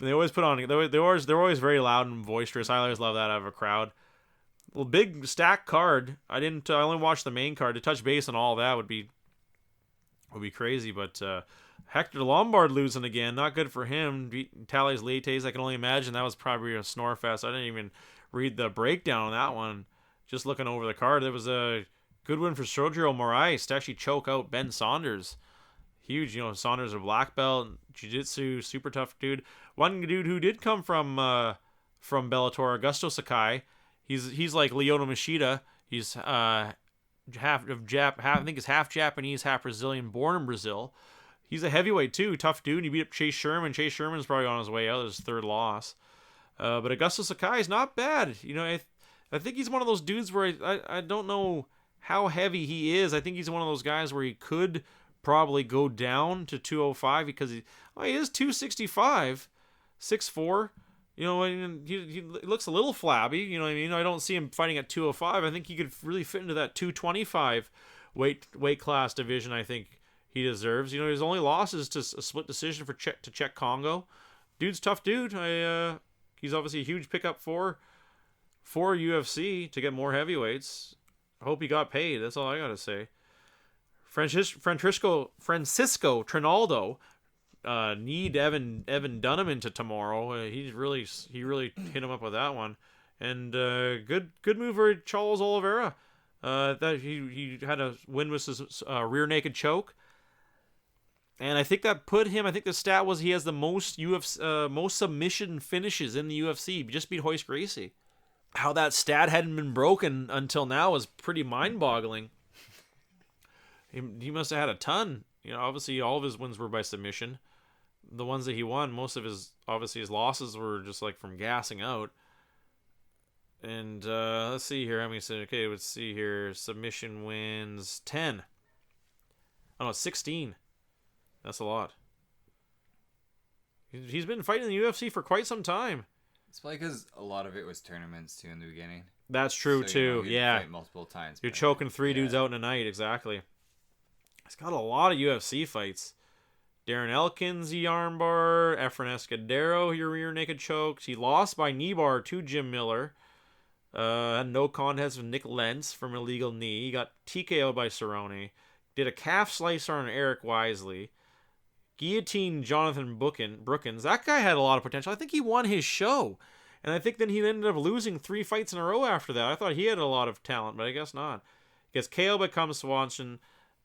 They always put on. They're always very loud and boisterous. I always love that out of a crowd. Well, big stack card. I only watched the main card. To touch base on all that would be crazy, but Hector Lombard losing again, not good for him. Beat Tales Leites. I can only imagine that was probably a snore fest. I didn't even read the breakdown on that one. Just looking over the card, it was a good win for Sergio Moraes to actually choke out Ben Saunders. Huge, Saunders a black belt, jiu-jitsu, super tough dude. One dude who did come from Bellator, Augusto Sakai. He's like Lyoto Machida. He's half Japanese, half Brazilian, born in Brazil. He's a heavyweight too, tough dude. He beat up Chase Sherman. Chase Sherman's probably on his way out. His third loss. But Augusto Sakai is not bad. I think he's one of those dudes where I don't know how heavy he is. I think he's one of those guys where he could probably go down to 205 because he is 265, 6'4". He looks a little flabby. You know what I mean? I don't see him fighting at 205. I think he could really fit into that 225 weight class division. I think he deserves. His only loss is to a split decision to Czech Congo. Dude's tough dude. He's obviously a huge pickup for UFC to get more heavyweights. I hope he got paid. That's all I gotta say. Francisco Trinaldo. Need Evan Dunham into tomorrow. He really hit him up with that one, and good move for Charles Oliveira. That he had a win with his rear naked choke, and I think that put him. I think the stat was he has the most most submission finishes in the UFC. He just beat Royce Gracie. How that stat hadn't been broken until now was pretty mind-boggling. He must have had a ton. Obviously all of his wins were by submission. The ones that he won, most of his losses were just like from gassing out. And let's see here. Let's see here. Submission wins 10. Oh no, 16. That's a lot. He's been fighting in the UFC for quite some time. It's probably because a lot of it was tournaments too in the beginning. That's true too. Yeah, fight multiple times. You're choking three dudes out in a night. Exactly. He's got a lot of UFC fights. Darren Elkins, he armbar. Efren Escudero, he rear naked chokes. He lost by knee bar to Jim Miller. Had no contest with Nick Lentz from illegal knee. He got TKO'd by Cerrone. Did a calf slicer on Eric Wisely. Guillotine Jonathan Brookins. That guy had a lot of potential. I think he won his show. And I think then he ended up losing 3 fights in a row after that. I thought he had a lot of talent, but I guess not. Gets KO'd by Cum Swanson.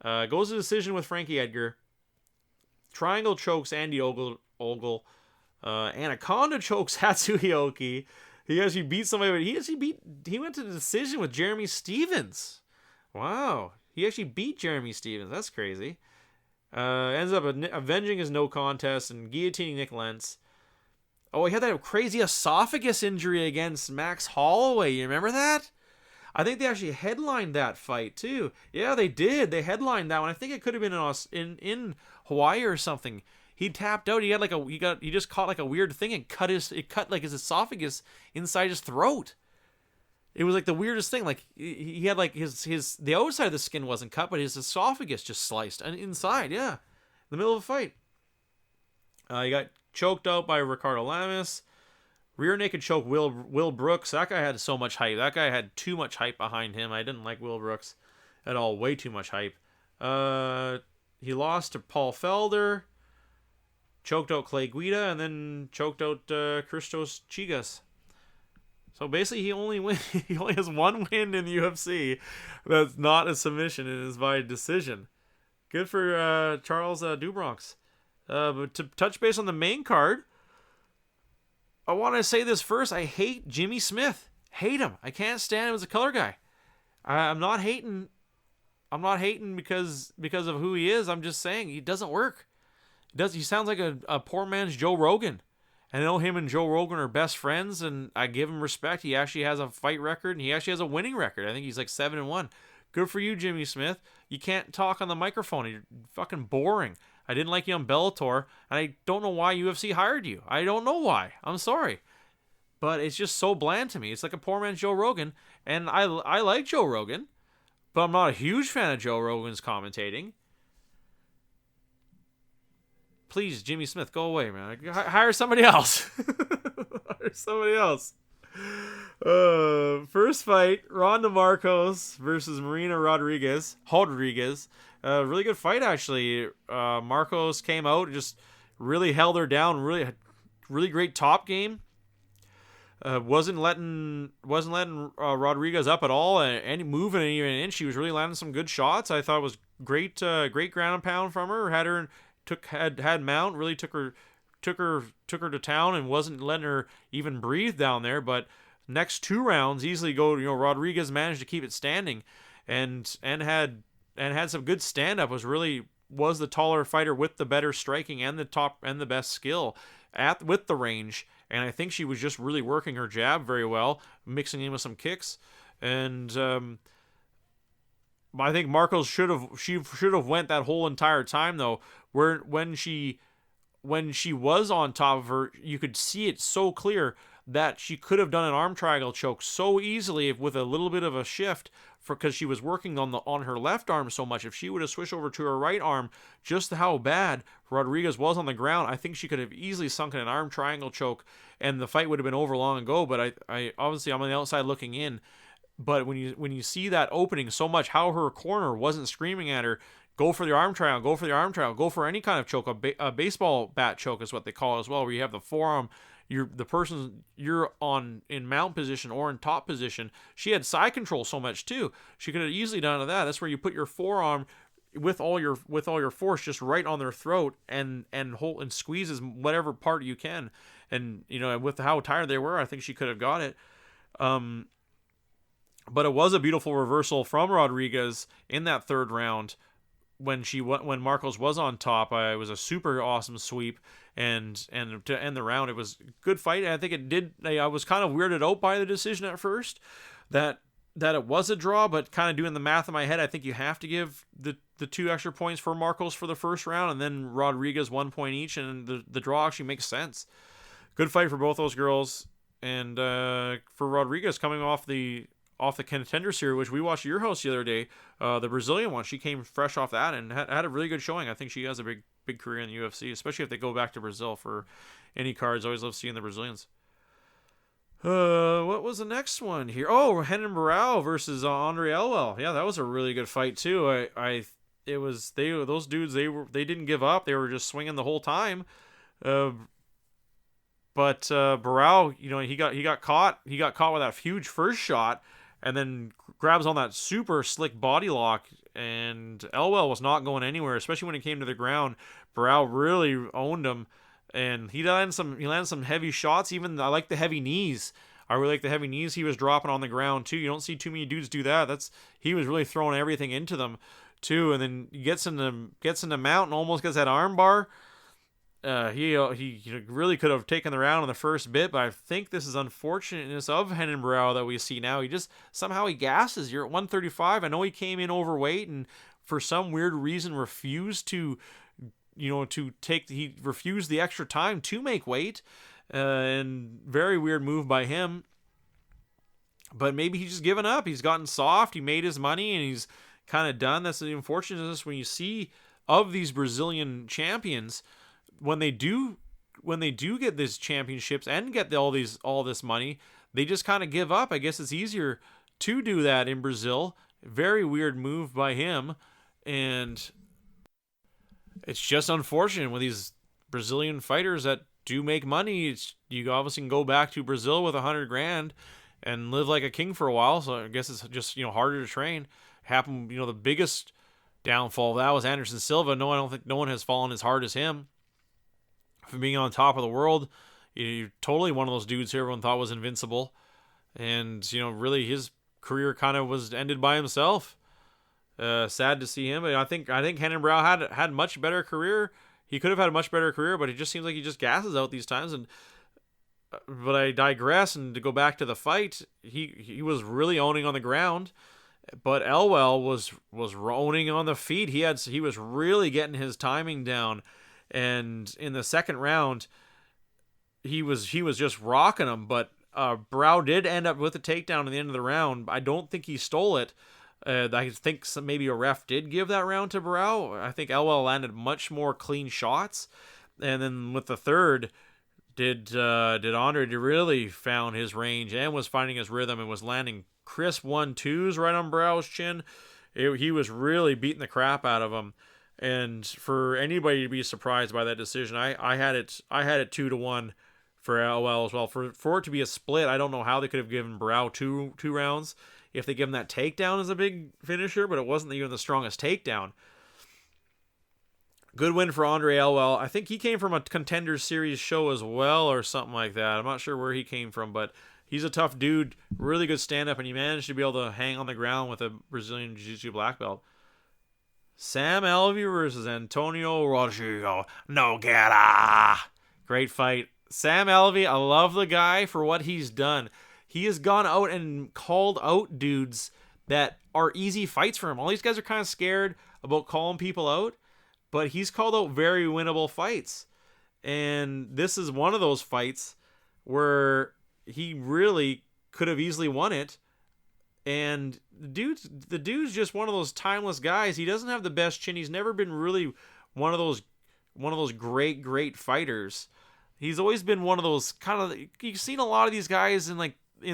Goes to decision with Frankie Edgar. Triangle chokes Andy Ogle. Anaconda chokes Hatsuhioki. He actually beat somebody, but he went to the decision with Jeremy Stevens. Wow. He actually beat Jeremy Stevens. That's crazy. Ends up avenging his no contest and guillotining Nick Lentz. Oh, he had that crazy esophagus injury against Max Holloway. You remember that? I think they actually headlined that fight too. Yeah, they did. They headlined that one. I think it could have been in Hawaii or something. He tapped out. He had he just caught like a weird thing and cut his esophagus inside his throat. It was like the weirdest thing. Like he had like the outside of the skin wasn't cut, but his esophagus just sliced and inside. Yeah, in the middle of a fight. He got choked out by Ricardo Lamas. Rear naked choke Will Brooks. That guy had so much hype. That guy had too much hype behind him. I didn't like Will Brooks at all. Way too much hype. He lost to Paul Felder. Choked out Clay Guida, and then choked out Christos Chigas. So basically, he only has one win in the UFC that's not a submission and is by decision. Good for Charles Dubronx. But to touch base on the main card, I want to say this first. I hate Jimmy Smith. Hate him. I can't stand him as a color guy. I'm not hating hating because of who he is. I'm just saying he doesn't work. He sounds like a poor man's Joe Rogan. And I know him and Joe Rogan are best friends, and I give him respect. He actually has a fight record, and he actually has a winning record. I think he's like 7-1. Good for you, Jimmy Smith. You can't talk on the microphone. You're fucking boring. I didn't like you on Bellator, and I don't know why UFC hired you. I don't know why. I'm sorry. But it's just so bland to me. It's like a poor man's Joe Rogan, and I like Joe Rogan, but I'm not a huge fan of Joe Rogan's commentating. Please, Jimmy Smith, go away, man. Hire somebody else. Hire somebody else. First fight, Ronda Marcos versus Marina Rodriguez. Really good fight, actually. Marcos came out and just really held her down. Really great top game. Wasn't letting Rodriguez up at all, and moving even in. She was really landing some good shots. I thought it was great ground and pound from her. Had mount, really took her to town, and wasn't letting her even breathe down there. But next 2 rounds easily go. Rodriguez managed to keep it standing, and had some good stand up. Was the taller fighter with the better striking and the best skill with the range. And I think she was just really working her jab very well, mixing in with some kicks. And I think Marcos should have went that whole entire time, though. Where when she was on top of her, you could see it so clear that she could have done an arm triangle choke so easily with a little bit of a shift, because she was working on her left arm so much. If she would have switched over to her right arm, just how bad Rodriguez was on the ground, I think she could have easily sunk in an arm triangle choke, and the fight would have been over long ago. But I obviously, I'm on the outside looking in. But when you see that opening so much, how her corner wasn't screaming at her, go for the arm triangle, go for any kind of choke. A baseball bat choke is what they call it as well, where you have the forearm, you're on in mount position or in top position. She had side control so much too. She could have easily done that. That's where you put your forearm with all your force just right on their throat and hold and squeezes whatever part you can. And with how tired they were, I think she could have got it. But it was a beautiful reversal from Rodriguez in that 3rd round. When Marcos was on top, it was a super awesome sweep, and to end the round, it was a good fight. And I think it did. I was kind of weirded out by the decision at first, that it was a draw, but kind of doing the math in my head, I think you have to give the 2 extra points for Marcos for the first round, and then Rodriguez 1 point each, and the draw actually makes sense. Good fight for both those girls, and for Rodriguez coming off the Contender Series, which we watched at your house the other day, the Brazilian one, she came fresh off that and had a really good showing. I think she has a big career in the UFC, especially if they go back to Brazil for any cards. Always love seeing the Brazilians. What was the next one here? Oh, Renan Barão versus Andre Elwell. Yeah, that was a really good fight too. Those dudes, they didn't give up. They were just swinging the whole time. But Barão, he got caught. He got caught with that huge first shot, and then grabs on that super slick body lock, and Elwell was not going anywhere, especially when it came to the ground. Barão really owned him, and he landed some heavy shots. Even I like the heavy knees. I really like the heavy knees he was dropping on the ground too. You don't see too many dudes do that. He was really throwing everything into them too, and then he gets into mount and almost gets that arm bar. He really could have taken the round in the first bit, but I think this is unfortunateness of Renan Barão that we see now. He just somehow he gasses. You're at 135. I know he came in overweight and for some weird reason refused to refused the extra time to make weight, and very weird move by him. But maybe he's just given up. He's gotten soft. He made his money and he's kind of done. That's the unfortunateness when you see of these Brazilian champions. When they do get these championships and get all this money, they just kind of give up. I guess it's easier to do that in Brazil. Very weird move by him, and it's just unfortunate with these Brazilian fighters that do make money. You obviously can go back to Brazil with $100,000 and live like a king for a while. So I guess it's just harder to train. Happened. The biggest downfall of that was Anderson Silva. No, I don't think no one has fallen as hard as him. From being on top of the world, you're totally one of those dudes who everyone thought was invincible, and really his career kind of was ended by himself. Sad to see him. But I think Hennon Brow had much better career. He could have had a much better career, but it just seems like he just gasses out these times. And but I digress, and to go back to the fight, he was really owning on the ground, but Elwell was owning on the feet. He was really getting his timing down, and in the second round, he was just rocking him. But Brow did end up with a takedown at the end of the round. I don't think he stole it. I think maybe a ref did give that round to Brow. I think Elwell landed much more clean shots, and then with the third, did Andre really found his range and was finding his rhythm and was landing crisp 1-2s right on Brow's chin. He was really beating the crap out of him, and for anybody to be surprised by that decision, I had it 2-1 for Elwell as well. For it to be a split, I don't know how they could have given Brow two rounds if they give him that takedown as a big finisher, but it wasn't even the strongest takedown. Good win for Andre Elwell. I think he came from a Contender Series show as well or something like that. I'm not sure where he came from, but he's a tough dude. Really good stand-up, and he managed to be able to hang on the ground with a Brazilian Jiu-Jitsu black belt. Sam Alvey versus Antonio Rodrigo Nogueira. Great fight. Sam Alvey, I love the guy for what he's done. He has gone out and called out dudes that are easy fights for him. All these guys are kind of scared about calling people out, but he's called out very winnable fights. And this is one of those fights where he really could have easily won it. And the dude's just one of those timeless guys. He doesn't have the best chin. He's never been really one of those great fighters. He's always been one of those kind of, you've seen a lot of these guys in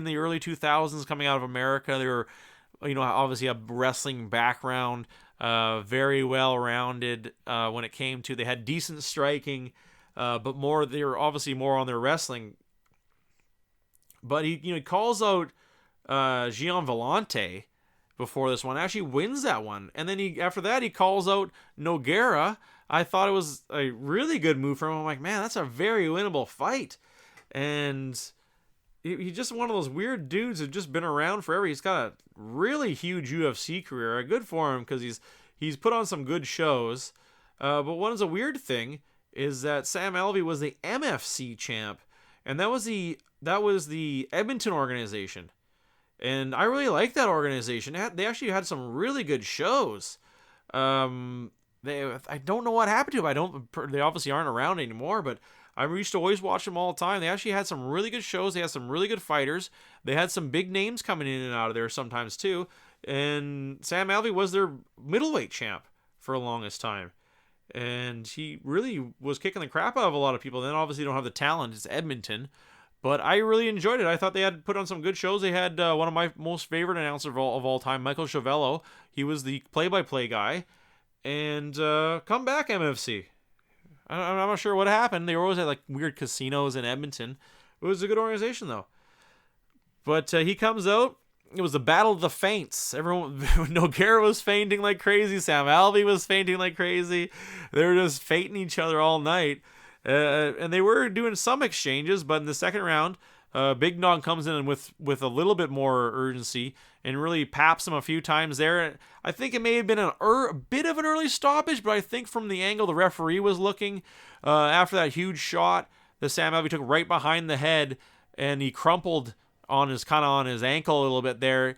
the early 2000s coming out of America. They were, obviously a wrestling background, very well-rounded when it came to, they had decent striking, but they were obviously more on their wrestling. But he calls out Gian Vellante before this one, actually wins that one. And then after that, he calls out Nogueira. I thought it was a really good move from him. I'm like, man, that's a very winnable fight. And he's just one of those weird dudes who've just been around forever. He's got a really huge UFC career. Good for him because he's put on some good shows. But one is a weird thing is that Sam Alvey was the MFC champ, and that was the Edmonton organization. And I really like that organization. They actually had some really good shows. I don't know what happened to them. They obviously aren't around anymore, but I used to always watch them all the time. They actually had some really good shows. They had some really good fighters. They had some big names coming in and out of there sometimes too. And Sam Alvey was their middleweight champ for the longest time. And he really was kicking the crap out of a lot of people. Then obviously don't have the talent. It's Edmonton. But I really enjoyed it. I thought they had put on some good shows. They had one of my most favorite announcers of all time, Michael Chavello. He was the play-by-play guy. And come back, MFC. I'm not sure what happened. They always had like weird casinos in Edmonton. It was a good organization though. But he comes out. It was the battle of the feints. Everyone, Nogueira was fainting like crazy. Sam Alvey was fainting like crazy. They were just feinting each other all night. And they were doing some exchanges, but in the second round, Big Nog comes in with a little bit more urgency and really paps him a few times there. I think it may have been a bit of an early stoppage, but I think from the angle the referee was looking after that huge shot that Sam Alvey took right behind the head, and he crumpled on his ankle a little bit there.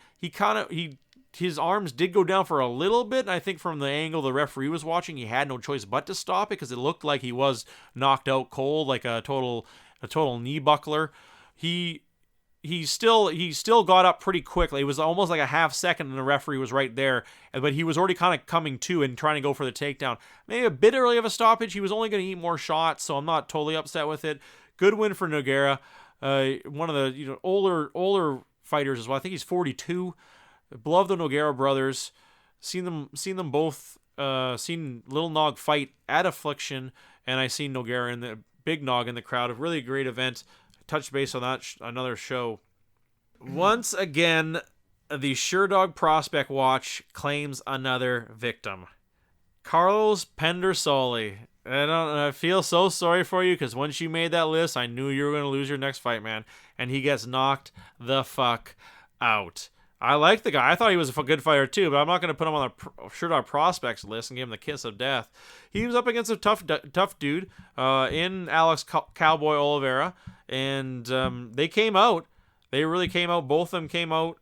His arms did go down for a little bit, and I think from the angle the referee was watching, he had no choice but to stop it because it looked like he was knocked out cold, like a total knee buckler. He still got up pretty quickly. It was almost like a half second, and the referee was right there, but he was already kind of coming to and trying to go for the takedown. Maybe a bit early of a stoppage. He was only going to eat more shots, so I'm not totally upset with it. Good win for Nogueira. One of the older fighters as well. I think he's 42. Love the Nogueira brothers. Seen them both. Seen Little Nog fight at Affliction, and I seen Nogueira in the Big Nog in the crowd. A really great event. Touch base on that another show. Once again, the Sherdog Prospect Watch claims another victim. Carlos Pendersoli. I feel so sorry for you because once you made that list, I knew you were going to lose your next fight, man. And he gets knocked the fuck out I like the guy. I thought he was a good fighter too, but I'm not going to put him on the shoot our prospects list and give him the kiss of death. He was up against a tough dude in Alex Cowboy Oliveira, and they came out. They really came out. Both of them came out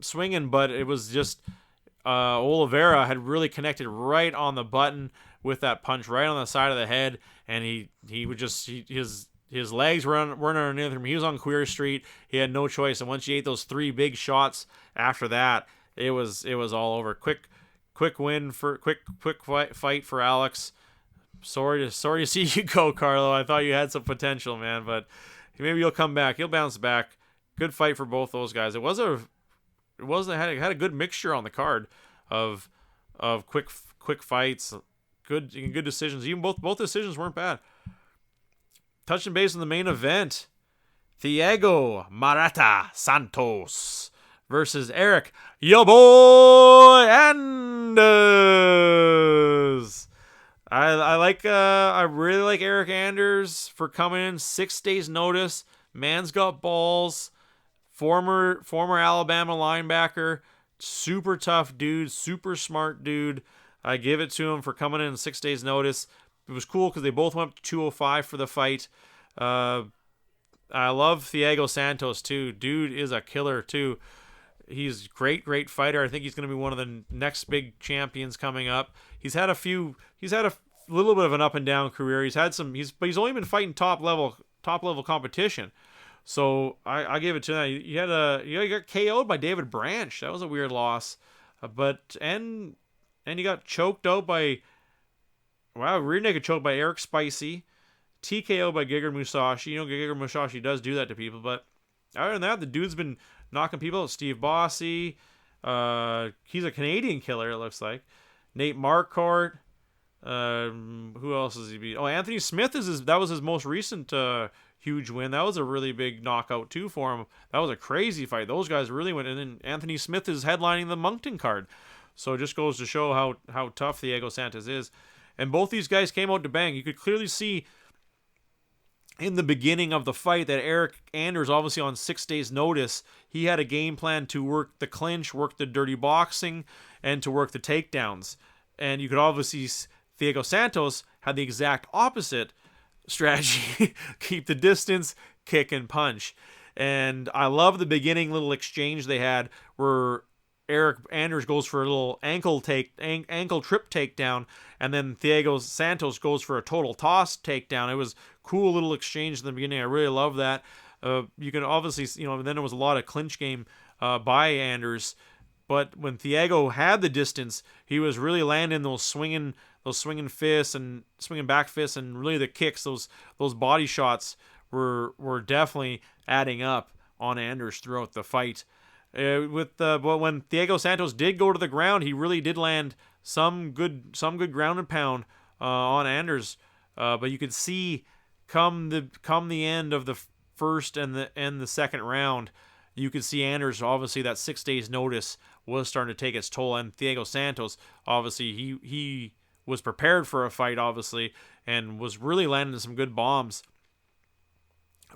swinging, but it was just Oliveira had really connected right on the button with that punch, right on the side of the head, and he would just his legs weren't underneath him. He was on Queer Street. He had no choice. And once he ate those 3 big shots after that, it was all over. Quick win for quick fight for Alex. Sorry to see you go, Carlo. I thought you had some potential, man, but maybe you'll come back. He'll bounce back. Good fight for both those guys. It had a good mixture on the card of quick fights, good decisions. Even both decisions weren't bad. Touching base on the main event, Thiago Marata Santos versus Eric Yo Boy Anders. I really like Eric Anders for coming in 6 days notice. Man's got balls. Former Alabama linebacker, super tough dude, super smart dude. I give it to him for coming in 6 days notice. It was cool because they both went up to 205 for the fight. I love Thiago Santos too. Dude is a killer too. He's great fighter. I think he's going to be one of the next big champions coming up. He's had a little bit of an up and down career. But he's only been fighting top level competition. So I gave it to him. He got KO'd by David Branch. That was a weird loss. And he got choked out by rear naked choked by Eric Spicy, TKO by Giga Musashi. You know, Giga Musashi does do that to people, but other than that, the dude's been knocking people out. Steve Bossy, he's a Canadian killer, it looks like. Nate Marquardt. Who else has he beat? Oh, Anthony Smith that was his most recent huge win. That was a really big knockout too for him. That was a crazy fight. Those guys really went. And then Anthony Smith is headlining the Moncton card, so it just goes to show how tough Thiago Santos is. And both these guys came out to bang. You could clearly see in the beginning of the fight that Eric Anders, obviously on 6 days notice, he had a game plan to work the clinch, work the dirty boxing, and to work the takedowns. And you could obviously Thiago Santos had the exact opposite strategy. Keep the distance, kick and punch. And I love the beginning little exchange they had where Eric Anders goes for a little ankle trip takedown, and then Thiago Santos goes for a total toss takedown. It was cool little exchange in the beginning. I really love that. You can obviously, then there was a lot of clinch game by Anders, but when Thiago had the distance, he was really landing those swinging fists and swinging back fists, and really the kicks. Those body shots were definitely adding up on Anders throughout the fight. But when Thiago Santos did go to the ground, he really did land some good ground and pound on Anders. But you could see come the end of the first and the second round, you could see Anders, obviously that 6 days notice was starting to take its toll, and Thiago Santos, obviously he was prepared for a fight, obviously, and was really landing some good bombs.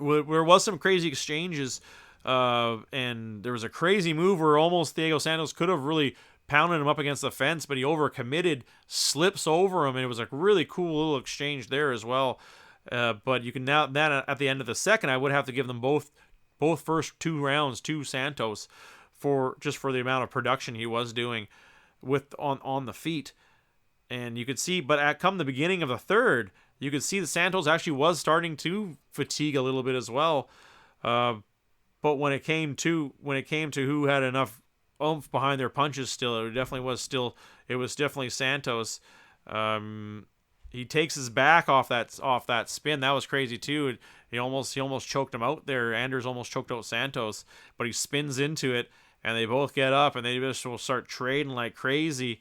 There was some crazy exchanges. And there was a crazy move where almost Thiago Santos could have really pounded him up against the fence, but he overcommitted, slips over him, and it was a really cool little exchange there as well. But you can now at the end of the second, I would have to give them both first 2 rounds to Santos for the amount of production he was doing on the feet. And you could see, but come the beginning of the third, you could see that Santos actually was starting to fatigue a little bit as well. But when it came to who had enough oomph behind their punches, it was definitely Santos. He takes his back off that spin. That was crazy too. He almost choked him out there. Anders almost choked out Santos, but he spins into it, and they both get up and they just will start trading like crazy.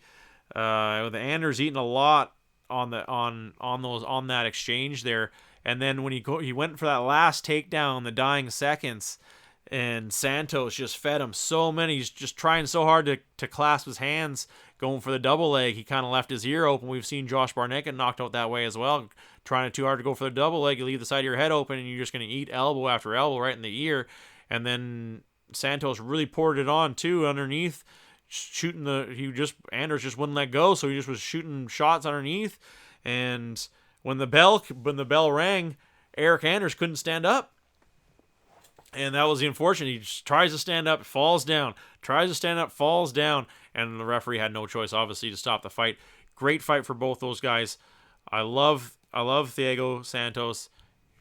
With Anders eating a lot on that exchange there, and then when he went for that last takedown in the dying seconds. And Santos just fed him so many. He's just trying so hard to clasp his hands, going for the double leg. He kind of left his ear open. We've seen Josh Barnett get knocked out that way as well. Trying too hard to go for the double leg, you leave the side of your head open, and you're just going to eat elbow after elbow right in the ear. And then Santos really poured it on too underneath, Anders just wouldn't let go, so he just was shooting shots underneath. And when the bell rang, Eric Anders couldn't stand up. And that was the unfortunate. He just tries to stand up, falls down. Tries to stand up, falls down. And the referee had no choice, obviously, to stop the fight. Great fight for both those guys. I love Thiago Santos.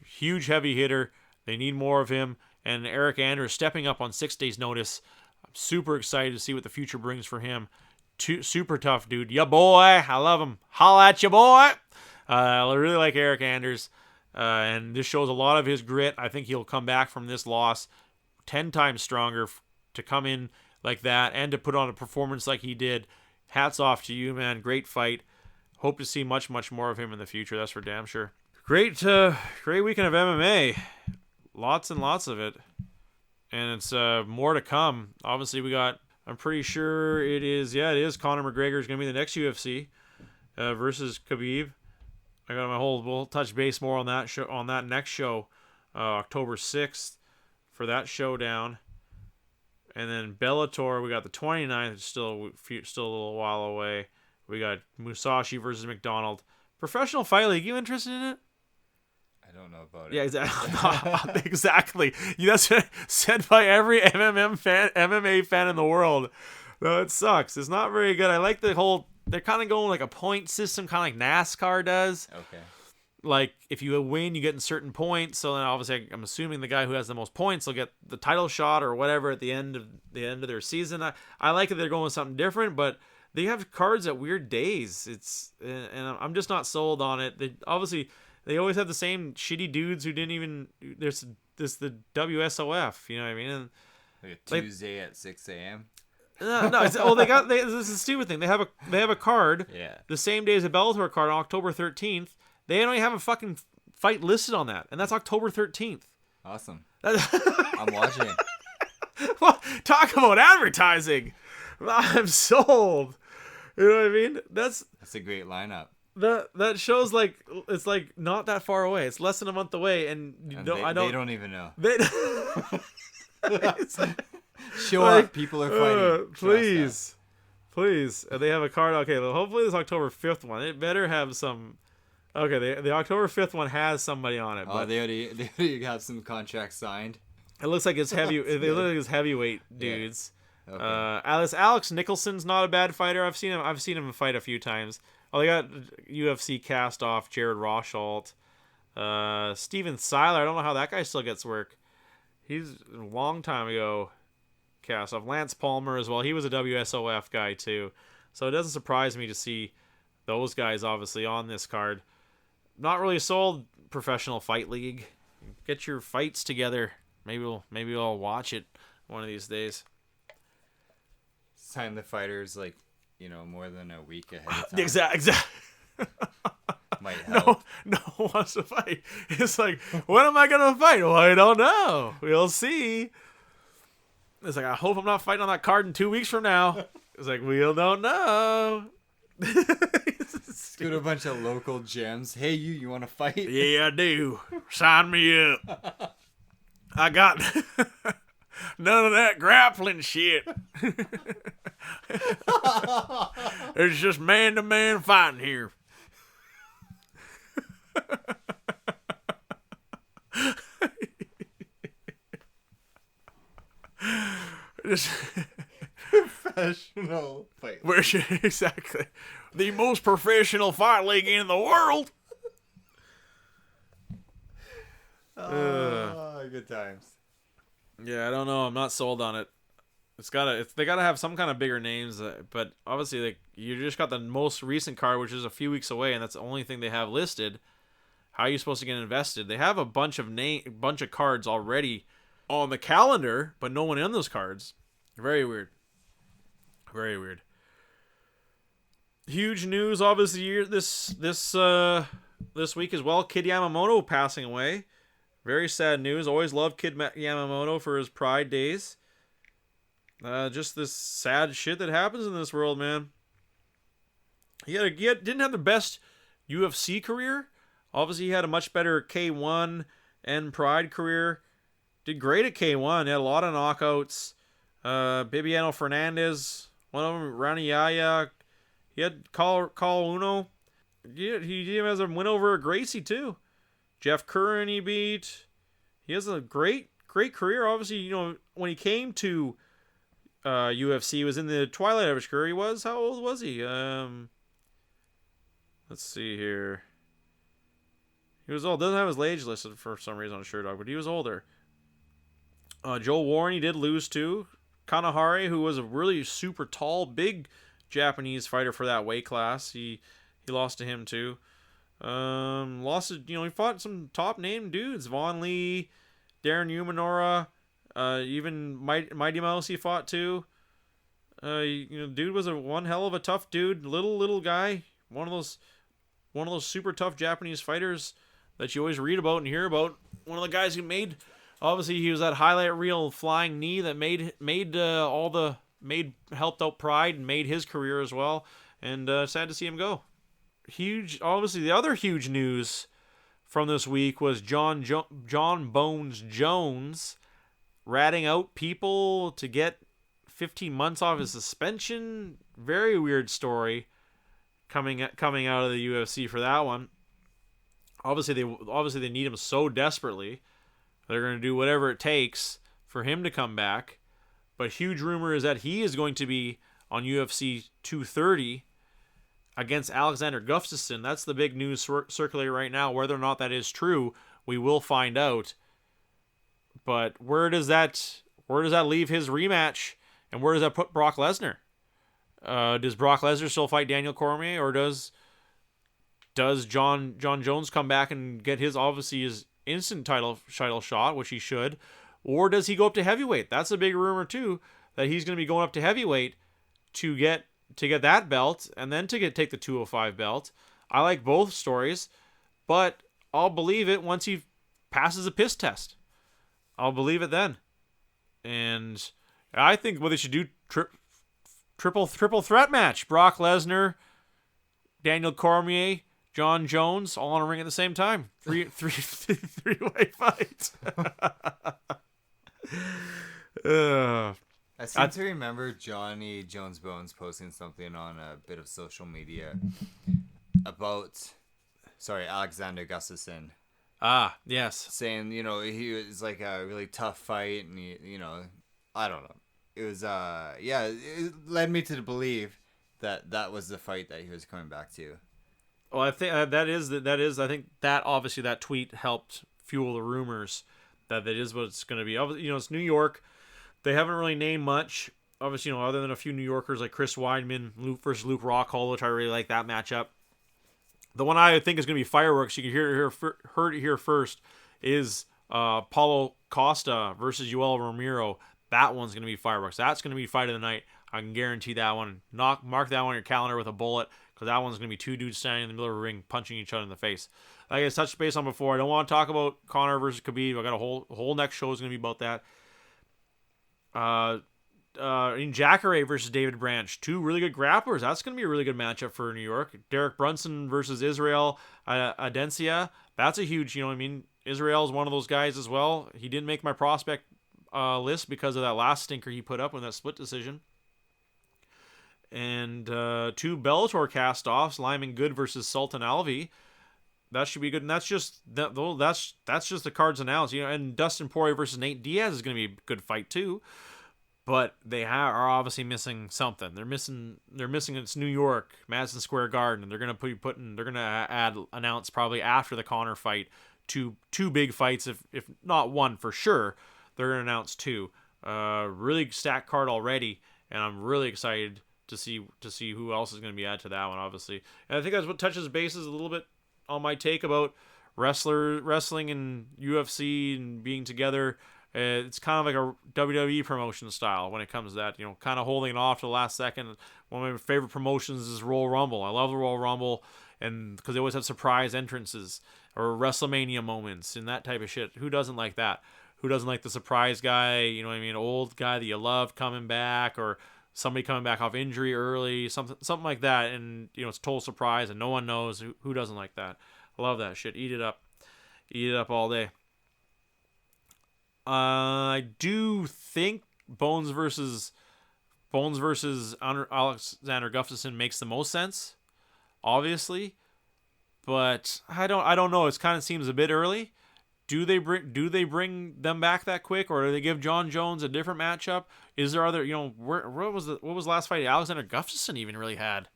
Huge heavy hitter. They need more of him. And Eric Anders stepping up on 6 days' notice. I'm super excited to see what the future brings for him. Super tough dude. Ya boy. I love him. Holla at ya boy. I really like Eric Anders. And this shows a lot of his grit. I think he'll come back from this loss 10 times stronger to come in like that and to put on a performance like he did. Hats off to you, man. Great fight. Hope to see much, much more of him in the future. That's for damn sure. Great weekend of MMA. Lots and lots of it. And it's more to come. Obviously, I'm pretty sure it is Conor McGregor is going to be the next UFC versus Khabib. I got we'll touch base more on that next show, October 6th for that showdown. And then Bellator, we got the 29th, it's still a little while away. We got Musashi versus McDonald. Professional Fight League, you interested in it? I don't know about it. Yeah, exactly. Exactly. That's said by every MMA fan in the world. No, it sucks. It's not very good. I like the whole... They're kind of going like a point system, kind of like NASCAR does. Okay. Like, if you win, you get in certain points. So then, obviously, I'm assuming the guy who has the most points will get the title shot or whatever at the end of their season. I like that they're going with something different, but they have cards at weird days. And I'm just not sold on it. They always have the same shitty dudes who didn't even. There's the WSOF. You know what I mean? And, like a Tuesday at 6 a.m. No. This is a stupid thing. They have a card. Yeah. The same day as a Bellator card on October 13th. They don't even have a fucking fight listed on that, and that's October 13th. Awesome. I'm watching. Well, talk about advertising. I'm sold. You know what I mean? That's a great lineup. That shows like it's like not that far away. It's less than a month away, and they don't even know. Show like, up. People are fighting. Please. They have a card. Okay, well, hopefully this October 5th one. It better have some. Okay, the October 5th one has somebody on it. Oh, they already have some contracts signed. It looks like it's heavy. They look like it's heavyweight dudes. Yeah. Okay. Alex Nicholson's not a bad fighter. I've seen him fight a few times. Oh, they got UFC cast off Jared Rosholt. Steven Seiler. I don't know how that guy still gets work. He's a long time ago cast off. Lance Palmer as well. He was a WSOF guy too. So it doesn't surprise me to see those guys obviously on this card. Not really sold Professional Fight League. Get your fights together. Maybe we'll watch it one of these days. Sign the fighters more than a week ahead of time. Exactly. Might help. No one wants to fight. It's like, when am I gonna fight? Well, I don't know. We'll see. It's like, I hope I'm not fighting on that card in 2 weeks from now. It's like, we don't know. Go to a bunch of local gyms. Hey, you want to fight? Yeah, I do. Sign me up. I got none of that grappling shit. There's just man-to-man fighting here. Professional fight. Exactly. The most professional fight league in the world. Good times. Yeah, I don't know. I'm not sold on it. They gotta have some kind of bigger names, but obviously, you just got the most recent card, which is a few weeks away, and that's the only thing they have listed. How are you supposed to get invested? They have a bunch of cards already on the calendar, but no one in those cards. Very weird. Very weird. Huge news, obviously, this week as well. Kid Yamamoto passing away. Very sad news. Always loved Kid Yamamoto for his Pride days. Just this sad shit that happens in this world, man. He didn't have the best UFC career. Obviously, he had a much better K1 and Pride career. did great at K1. He had a lot of knockouts. Bibiano Fernandez, one of them, Rani Yaya. He had Call Uno. He even has a win over Gracie too. Jeff Curran he beat. He has a great career. Obviously, when he came to UFC, he was in the twilight of his career. How old was he? Let's see here. He was old. Doesn't have his age listed for some reason on Sherdog, but he was older. Joe Warren, he did lose to. Kanahari, who was a really super tall, big Japanese fighter for that weight class. He lost to him too. He fought some top name dudes. Vaughn Lee, Darren Umanora, even Mighty Mouse he fought too. Dude was one hell of a tough dude. Little guy. One of those super tough Japanese fighters that you always read about and hear about. One of the guys who obviously he was that highlight reel flying knee that helped out Pride and made his career as well. And sad to see him go. Obviously the other huge news from this week was John Bones Jones ratting out people to get 15 months off his suspension. Very weird story coming out of the UFC for that one. Obviously they need him so desperately. They're going to do whatever it takes for him to come back. But huge rumor is that he is going to be on UFC 230 against Alexander Gustafsson. That's the big news circulating right now. Whether or not that is true, we will find out. But where does that leave his rematch, and where does that put Brock Lesnar? Does Brock Lesnar still fight Daniel Cormier, or does John Jones come back and get his instant title shot, which he should, or does he go up to heavyweight? That's a big rumor too, that he's going to be going up to heavyweight to get that belt and then to take the 205 belt. I like both stories, but I'll believe it once he passes a piss test. I'll believe it then. And I think what they should do, triple threat match: Brock Lesnar, Daniel Cormier, John Jones, all on a ring at the same time. Three-way fight. I seem to remember Johnny Jones Bones posting something on a bit of social media about, Alexander Gustafsson. Ah, yes. Saying, he was like a really tough fight, and I don't know. It was, it led me to believe that was the fight that he was coming back to. Well, I think I think that obviously that tweet helped fuel the rumors that is what it's going to be. It's New York. They haven't really named much. Obviously, other than a few New Yorkers like Chris Weidman, versus Luke Rockhold, which I really like that matchup. The one I think is going to be fireworks. You can heard it here first. Is Paulo Costa versus Yoel Romero. That one's going to be fireworks. That's going to be fight of the night. I can guarantee that one. Mark that one on your calendar with a bullet, because that one's going to be two dudes standing in the middle of a ring punching each other in the face. Like I touched base on before, I don't want to talk about Conor versus Khabib. I got a whole next show is going to be about that. In Jacare versus David Branch, two really good grapplers. That's going to be a really good matchup for New York. Derek Brunson versus Israel Adencia. That's a huge, Israel is one of those guys as well. He didn't make my prospect list because of that last stinker he put up in that split decision. And two Bellator cast-offs, Lyman Good versus Sultan Alvi. That should be good, and that's just the cards announced. And Dustin Poirier versus Nate Diaz is going to be a good fight too. But they are obviously missing something. They're missing. It's New York, Madison Square Garden. They're going to announce probably after the Conor fight two big fights, if not one for sure. They're going to announce two. Really stacked card already, and I'm really excited to see who else is going to be added to that one, obviously. And I think that's what touches bases a little bit on my take about wrestling and UFC and being together. It's kind of like a WWE promotion style when it comes to that, kind of holding it off to the last second. One of my favorite promotions is Royal Rumble. I love the Royal Rumble, and because they always have surprise entrances or WrestleMania moments and that type of shit. Who doesn't like that? Who doesn't like the surprise guy, old guy that you love coming back, or somebody coming back off injury early, something like that, and it's total surprise and no one knows. Who doesn't like that? I love that shit. Eat it up all day. I do think Bones versus Alexander Gustafsson makes the most sense, obviously, but I don't know. It kind of seems a bit early. Do they bring them back that quick, or do they give John Jones a different matchup? Is there other, what was the last fight Alexander Gustafsson even really had?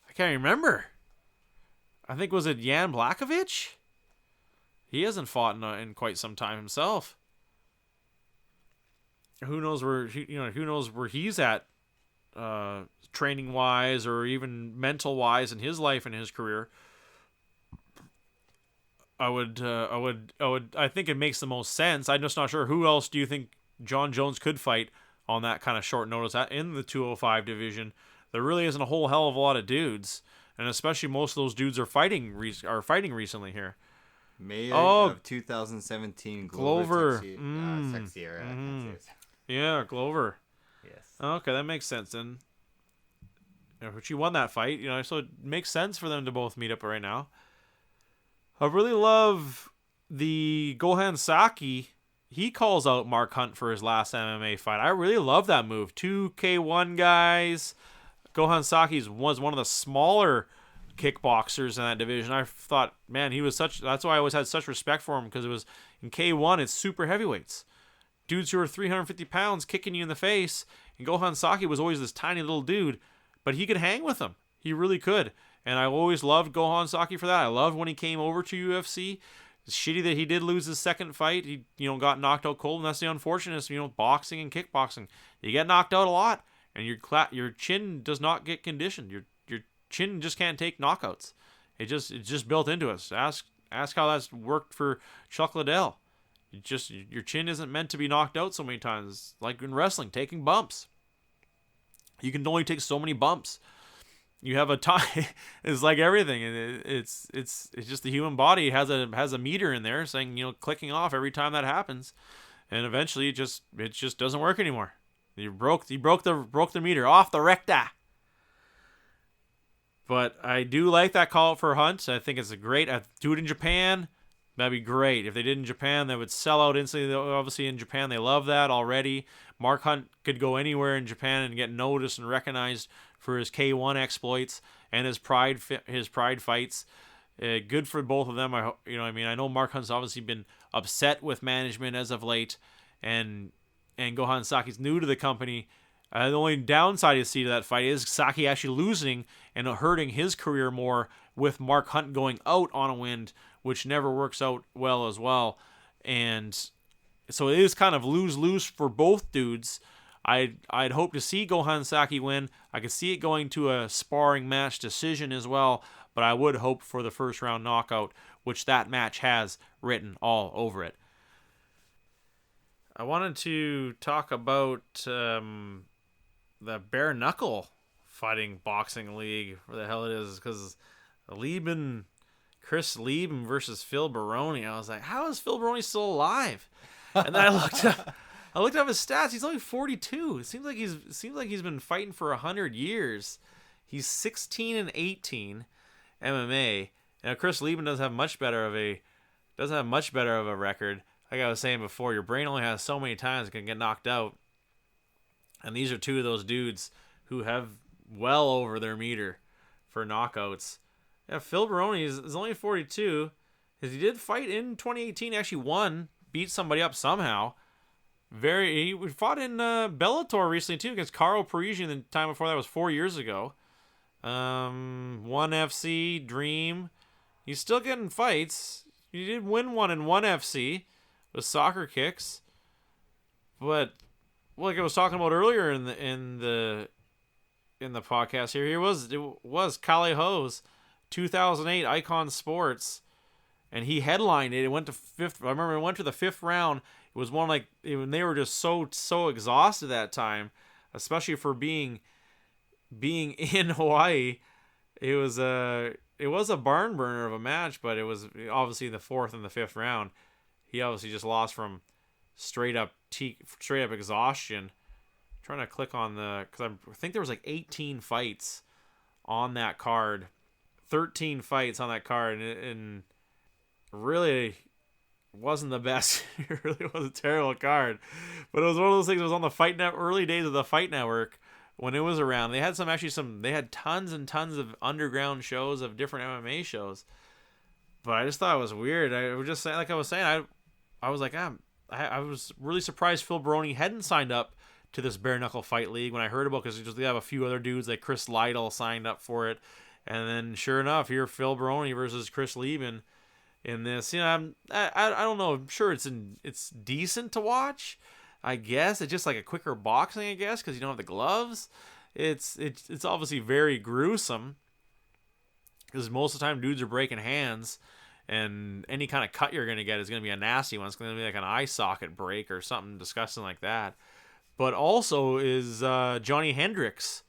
I can't remember. I think, was it Jan Blachowicz? He hasn't fought in quite some time himself. Who knows where he's at, training wise or even mental wise in his life and his career. I think it makes the most sense. I'm just not sure who else do you think John Jones could fight on that kind of short notice in the 205 division. There really isn't a whole hell of a lot of dudes, and especially most of those dudes are fighting recently here. May of 2017, Glover. Teixeira. Yeah, Glover. Yes. Okay, that makes sense then. She won that fight, so it makes sense for them to both meet up right now. I really love the Gohan Saki. He calls out Mark Hunt for his last MMA fight. I really love that move. 2 K1 guys. Gohan Saki was one of the smaller kickboxers in that division. I thought, man, that's why I always had such respect for him, because it was in K1, it's super heavyweights. Dudes who are 350 pounds kicking you in the face. And Gohan Saki was always this tiny little dude, but he could hang with them. He really could. And I always loved Gohan Saki for that. I loved when he came over to UFC. It's shitty that he did lose his second fight. He, got knocked out cold, and that's the unfortunate. Boxing and kickboxing, you get knocked out a lot, and your chin does not get conditioned. Your chin just can't take knockouts. It's just built into us. Ask how that's worked for Chuck Liddell. Your chin isn't meant to be knocked out so many times. Like in wrestling, taking bumps. You can only take so many bumps. You have a time. It's like everything, and it's just the human body has a meter in there saying, clicking off every time that happens, and eventually it just doesn't work anymore. You broke the meter off the recta. But I do like that call out for Hunt. I think it's do it in Japan. That'd be great. If they did in Japan, they would sell out instantly. Obviously, in Japan, they love that already. Mark Hunt could go anywhere in Japan and get noticed and recognized for his K1 exploits and his pride fights. Good for both of them. I know Mark Hunt's obviously been upset with management as of late, and Gohan Saki's new to the company. The only downside you see to that fight is Saki actually losing and hurting his career more, with Mark Hunt going out on a win, which never works out well as well. And so it is kind of lose-lose for both dudes. I'd hope to see Gohan Saki win. I could see it going to a sparring match decision as well, but I would hope for the first round knockout, which that match has written all over it. I wanted to talk about the bare knuckle fighting boxing league, where the hell it is, because Chris Lieben versus Phil Baroni. I was like, how is Phil Baroni still alive? And then I looked up his stats. He's only 42. It seems like he's been fighting for 100 years. He's 16-18 MMA. Now Chris Lieben doesn't have much better of a record. Like I was saying before, your brain only has so many times it can get knocked out. And these are two of those dudes who have well over their meter for knockouts. Yeah, Phil Baroni is only 42. He did fight in 2018, actually beat somebody up somehow. He fought in Bellator recently too against Caro Parisian. The time before that was 4 years ago. ONE FC, Dream. He's still getting fights. He did win one in ONE FC with soccer kicks. But like I was talking about earlier in the podcast here, it was Kalle Ho's 2008 Icon Sports, and he headlined it. It went to fifth. I remember it went to the fifth round. It was one when they were just so exhausted that time, especially for being in Hawaii. It was a barn burner of a match, but it was obviously the fourth and the fifth round. He obviously just lost from straight up exhaustion. I'm trying to click on because I think there was 18 fights on that card, 13 fights on that card, and really wasn't the best. It really was a terrible card. But it was one of those things. It was on the Fight Net early days of the Fight Network when it was around. They had they had tons and tons of underground shows of different MMA shows. But I just thought it was weird. I was just saying, like I was saying, I was like, I was really surprised Phil Baroni hadn't signed up to this bare knuckle fight league when I heard about, because they have a few other dudes like Chris Lytle signed up for it, and then sure enough, here Phil Baroni versus Chris Lieben in this. You know, I don't know. I'm sure it's decent to watch. I guess it's just like a quicker boxing, I guess, because you don't have the gloves. It's obviously very gruesome, because most of the time dudes are breaking hands, and any kind of cut you're going to get is going to be a nasty one. It's going to be like an eye socket break or something disgusting like that. But also is Johnny Hendricks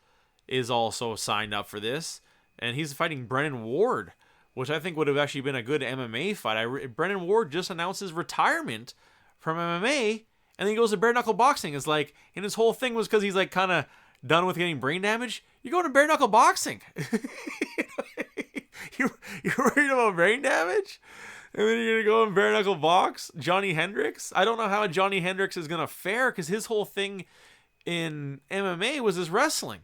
is also signed up for this, and he's fighting Brennan Ward, which I think would have actually been a good MMA fight. Brennan Ward just announced his retirement from MMA, and then he goes to bare knuckle boxing. It's like, and his whole thing was because he's like kind of done with getting brain damage. You go to bare knuckle boxing. You're worried about brain damage? And then you're going to go and bare knuckle box Johnny Hendricks? I don't know how Johnny Hendricks is going to fare, because his whole thing in MMA was his wrestling.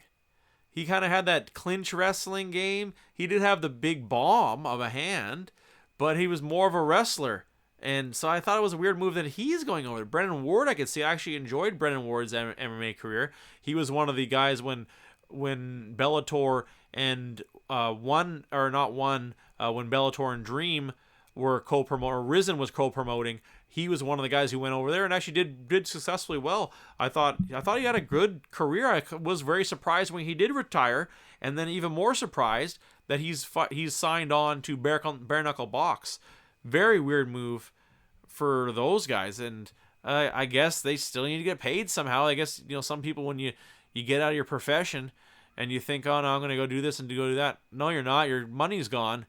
He kind of had that clinch wrestling game. He did have the big bomb of a hand, but he was more of a wrestler. And so I thought it was a weird move that he's going over. Brennan Ward, I could see. I actually enjoyed Brennan Ward's MMA career. He was one of the guys when Bellator and when Bellator and Dream were co-promoting, or Risen was co-promoting, he was one of the guys who went over there and actually did successfully well. I thought he had a good career. I was very surprised when he did retire, and then even more surprised that he's signed on to bare knuckle box. Very weird move for those guys, and I guess they still need to get paid somehow. I guess, you know, some people, when you get out of your profession and you think, oh no, I'm gonna go do this and go do that. No, you're not. Your money's gone.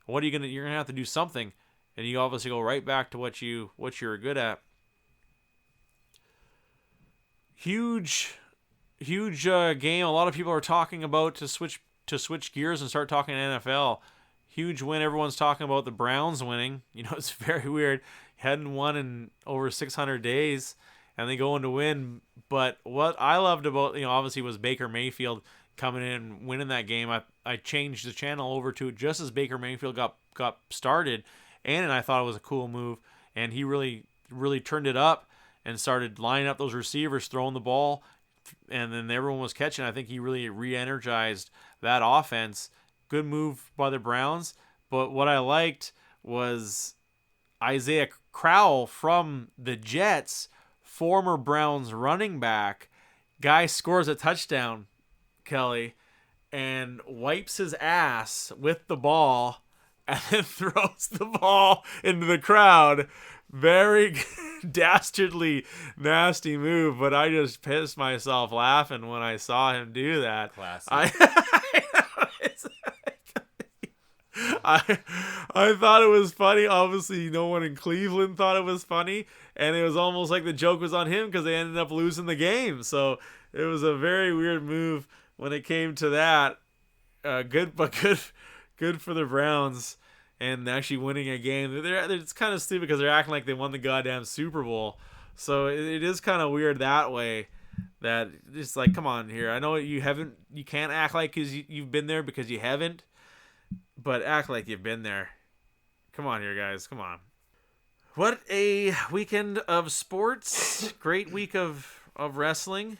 What are you gonna? You're gonna have to do something, and you obviously go right back to what you're good at. Huge game. A lot of people are talking about to switch gears and start talking NFL. Huge win. Everyone's talking about the Browns winning. You know, it's very weird. Hadn't won in over 600 days, and they go in to win. But what I loved about, you know, obviously was Baker Mayfield coming in and winning that game. I changed the channel over to it just as Baker Mayfield got started, and I thought it was a cool move. And he really turned it up and started lining up those receivers, throwing the ball, and then everyone was catching. I think he really re-energized that offense. Good move by the Browns. But what I liked was Isaiah Crowell from the Jets, former Browns running back. Guy scores a touchdown, Kelly, and wipes his ass with the ball and then throws the ball into the crowd. Very dastardly, nasty move, but I just pissed myself laughing when I saw him do that. Classic. I thought it was funny. Obviously, no one in Cleveland thought it was funny, and it was almost like the joke was on him because they ended up losing the game. So it was a very weird move when it came to that. Good for the Browns and actually winning a game. It's kind of stupid because they're acting like they won the goddamn Super Bowl. So it is kind of weird that way. That it's like, come on here. I know you can't act like you've been there because you haven't. But act like you've been there. Come on here, guys. Come on. What a weekend of sports. Great week of wrestling.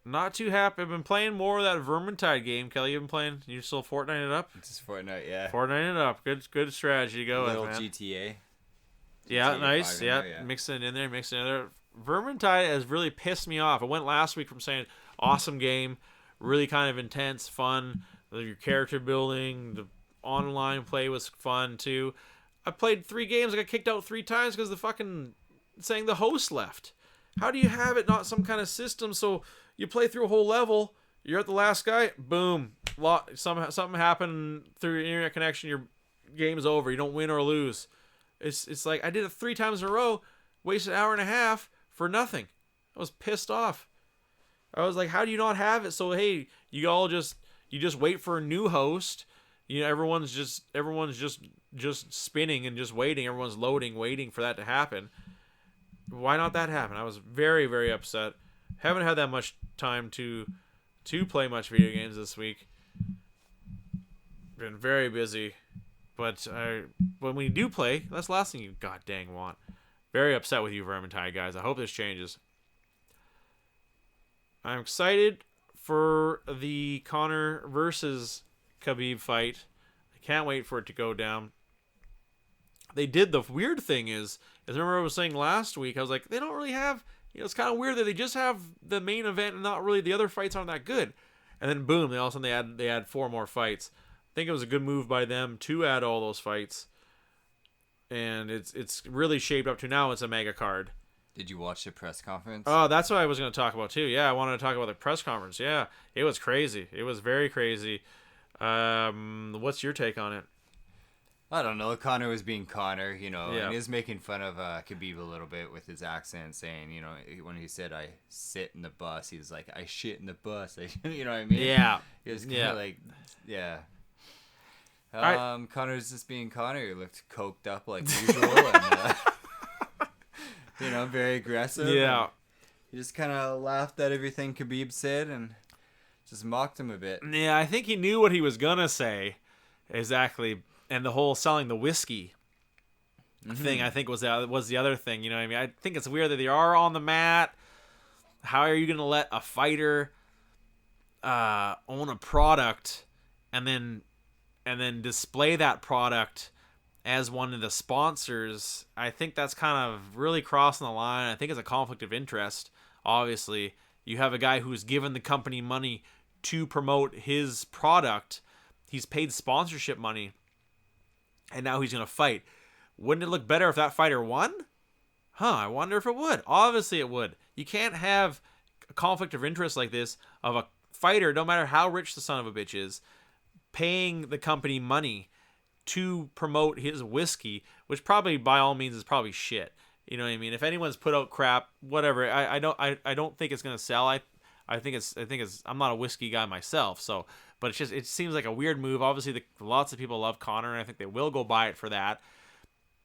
Not too happy. I've been playing more of that Vermintide game. Kelly, you've been playing? You still Fortnite it up? It's just Fortnite, yeah. Fortnite it up. Good strategy to go with, man. Little GTA. Yeah, nice. Yeah, mixing it in there. Vermintide has really pissed me off. I went last week from saying awesome game, really kind of intense, fun. Your character building, the online play was fun too. I played 3 games. I got kicked out 3 times because the host left. How do you have it not some kind of system so you play through a whole level, you're at the last guy, boom, something happened through your internet connection, your game's over. You don't win or lose. It's like I did it 3 times in a row, wasted an hour and a half for nothing. I was pissed off. I was like, how do you not have it? So hey, you just wait for a new host. everyone's just spinning and just waiting. Everyone's loading, waiting for that to happen. Why not that happen? I was very, very upset. Haven't had that much time to play much video games this week. Been very busy, but when we do play, that's the last thing you god dang want. Very upset with you, Vermintide guys. I hope this changes. I'm excited for the Conor versus Khabib fight. I can't wait for it to go down. They did, the weird thing is remember I was saying last week, I was like, they don't really have, it's kind of weird that they just have the main event and not really, the other fights aren't that good. And then boom, all of a sudden they add 4 more fights. I think it was a good move by them to add all those fights. And it's really shaped up to now it's a mega card. Did you watch the press conference? Oh, that's what I was going to talk about too. Yeah, I wanted to talk about the press conference. Yeah, it was crazy. It was very crazy. What's your take on it? I don't know. Conor was being Conor, Yeah. and he was making fun of Khabib a little bit with his accent, saying, when he said, I sit in the bus, he was like, I shit in the bus. You know what I mean? Yeah. He was kind of like, yeah. Conor's just being Conor. He looked coked up like usual, and, very aggressive. Yeah. He just kind of laughed at everything Khabib said and just mocked him a bit. Yeah, I think he knew what he was going to say. Exactly. And the whole selling the whiskey thing, I think, was the other thing. You know what I mean? I think it's weird that they are on the mat. How are you going to let a fighter own a product and then display that product as one of the sponsors? I think that's kind of really crossing the line. I think it's a conflict of interest. Obviously, you have a guy who's given the company money to promote his product. He's paid sponsorship money. And now he's going to fight. Wouldn't it look better if that fighter won? I wonder if it would. Obviously it would. You can't have a conflict of interest like this of a fighter, no matter how rich the son of a bitch is, paying the company money to promote his whiskey, which probably by all means is probably shit. You know what I mean? If anyone's put out crap, whatever, I don't think it's going to sell. I think it's I'm not a whiskey guy myself, so but it seems like a weird move. Obviously, lots of people love Conor, and I think they will go buy it for that.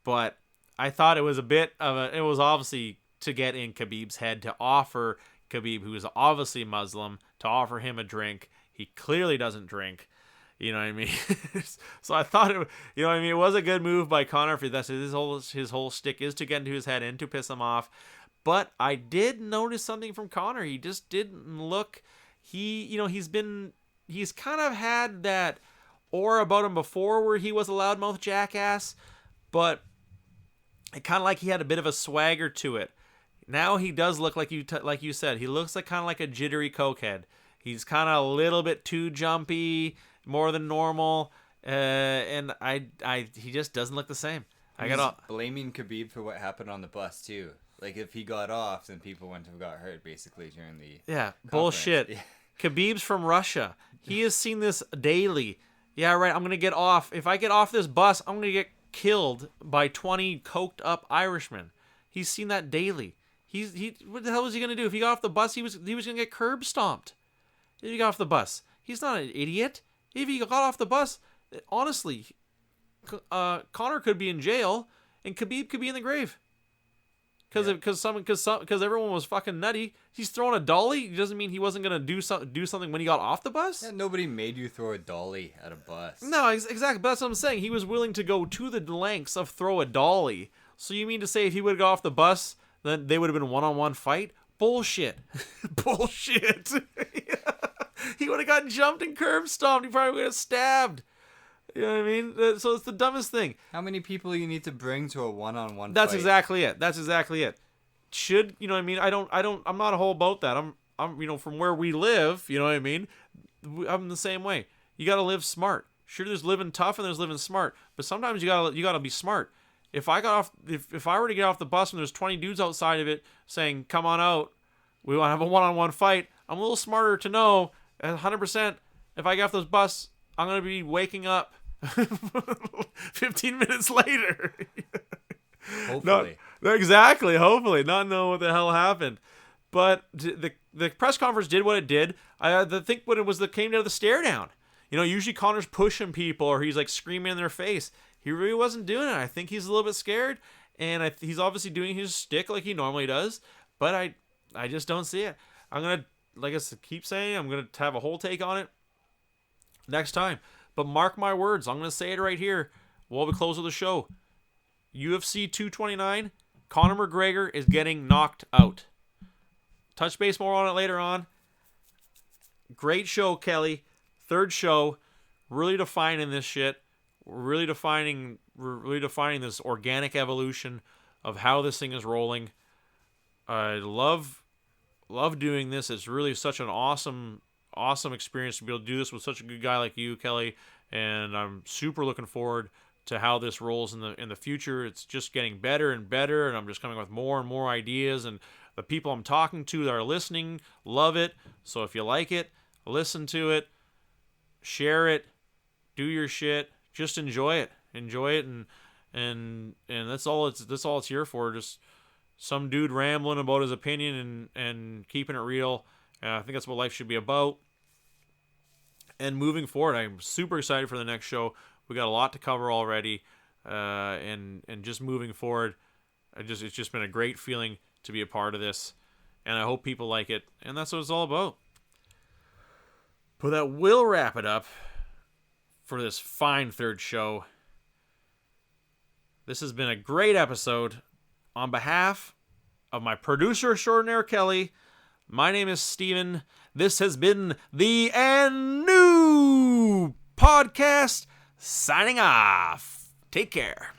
But I thought it was it was obviously to get in Khabib's head, to offer Khabib, who is obviously Muslim, to offer him a drink. He clearly doesn't drink. You know what I mean? So I thought it was a good move by Conor. For that's his whole shtick is to get into his head and to piss him off. But I did notice something from Conor. He just didn't look. He's kind of had that aura about him before, where he was a loudmouth jackass, but it kind of like he had a bit of a swagger to it. Now he does look like you said. He looks like kind of like a jittery cokehead. He's kind of a little bit too jumpy, more than normal, and he just doesn't look the same. He's blaming Khabib for what happened on the bus too. Like, if he got off, then people wouldn't have got hurt, basically, during the conference. Bullshit. Yeah. Khabib's from Russia. He has seen this daily. Yeah, right, I'm going to get off. If I get off this bus, I'm going to get killed by 20 coked up Irishmen. He's seen that daily. What the hell was he going to do? If he got off the bus, he was going to get curb stomped. If he got off the bus. He's not an idiot. If he got off the bus, honestly, Conor could be in jail and Khabib could be in the grave. Because everyone was fucking nutty. He's throwing a dolly. It doesn't mean he wasn't gonna do something when he got off the bus. Yeah, nobody made you throw a dolly at a bus. No, exactly. But that's what I'm saying. He was willing to go to the lengths of throw a dolly. So you mean to say if he would have got off the bus, then they would have been one-on-one fight? Bullshit. Bullshit. He would have gotten jumped and curb stomped. He probably would have stabbed. You know what I mean? So it's the dumbest thing. How many people you need to bring to a one-on-one fight? That's exactly it. Should, you know what I mean? I'm not a whole about that. I'm from where we live, you know what I mean? I'm the same way. You got to live smart. Sure, there's living tough and there's living smart, but sometimes you got to be smart. If I were to get off the bus and there's 20 dudes outside of it saying, "Come on out. We want to have a one-on-one fight." I'm a little smarter to know 100% if I get off this bus, I'm going to be waking up 15 minutes later. Hopefully. Exactly. Hopefully. Not know what the hell happened. But the press conference did what it did. I think when it was that came down to the stare down. Usually Conor's pushing people or he's like screaming in their face. He really wasn't doing it. I think he's a little bit scared, and he's obviously doing his shtick like he normally does, but I just don't see it. I'm going to, like I keep saying, I'm going to have a whole take on it next time. But mark my words, I'm going to say it right here while we close with the show. UFC 229, Conor McGregor is getting knocked out. Touch base more on it later on. Great show, Kelly. Third show. Really defining this shit. Really defining this organic evolution of how this thing is rolling. I love doing this. It's really such an awesome experience to be able to do this with such a good guy like you, Kelly. And I'm super looking forward to how this rolls in the future. It's just getting better and better, and I'm just coming with more and more ideas, and the people I'm talking to that are listening love it. So if you like it, listen to it, share it, do your shit, just enjoy it, and that's all it's here for. Just some dude rambling about his opinion and keeping it real. I think that's what life should be about. And moving forward, I'm super excited for the next show. We got a lot to cover already, and just moving forward, it's just been a great feeling to be a part of this, and I hope people like it, and that's what it's all about. But that will wrap it up for this fine third show. This has been a great episode. On behalf of my producer extraordinaire, Kelly, my name is Steven. This has been the And New Podcast, signing off. Take care.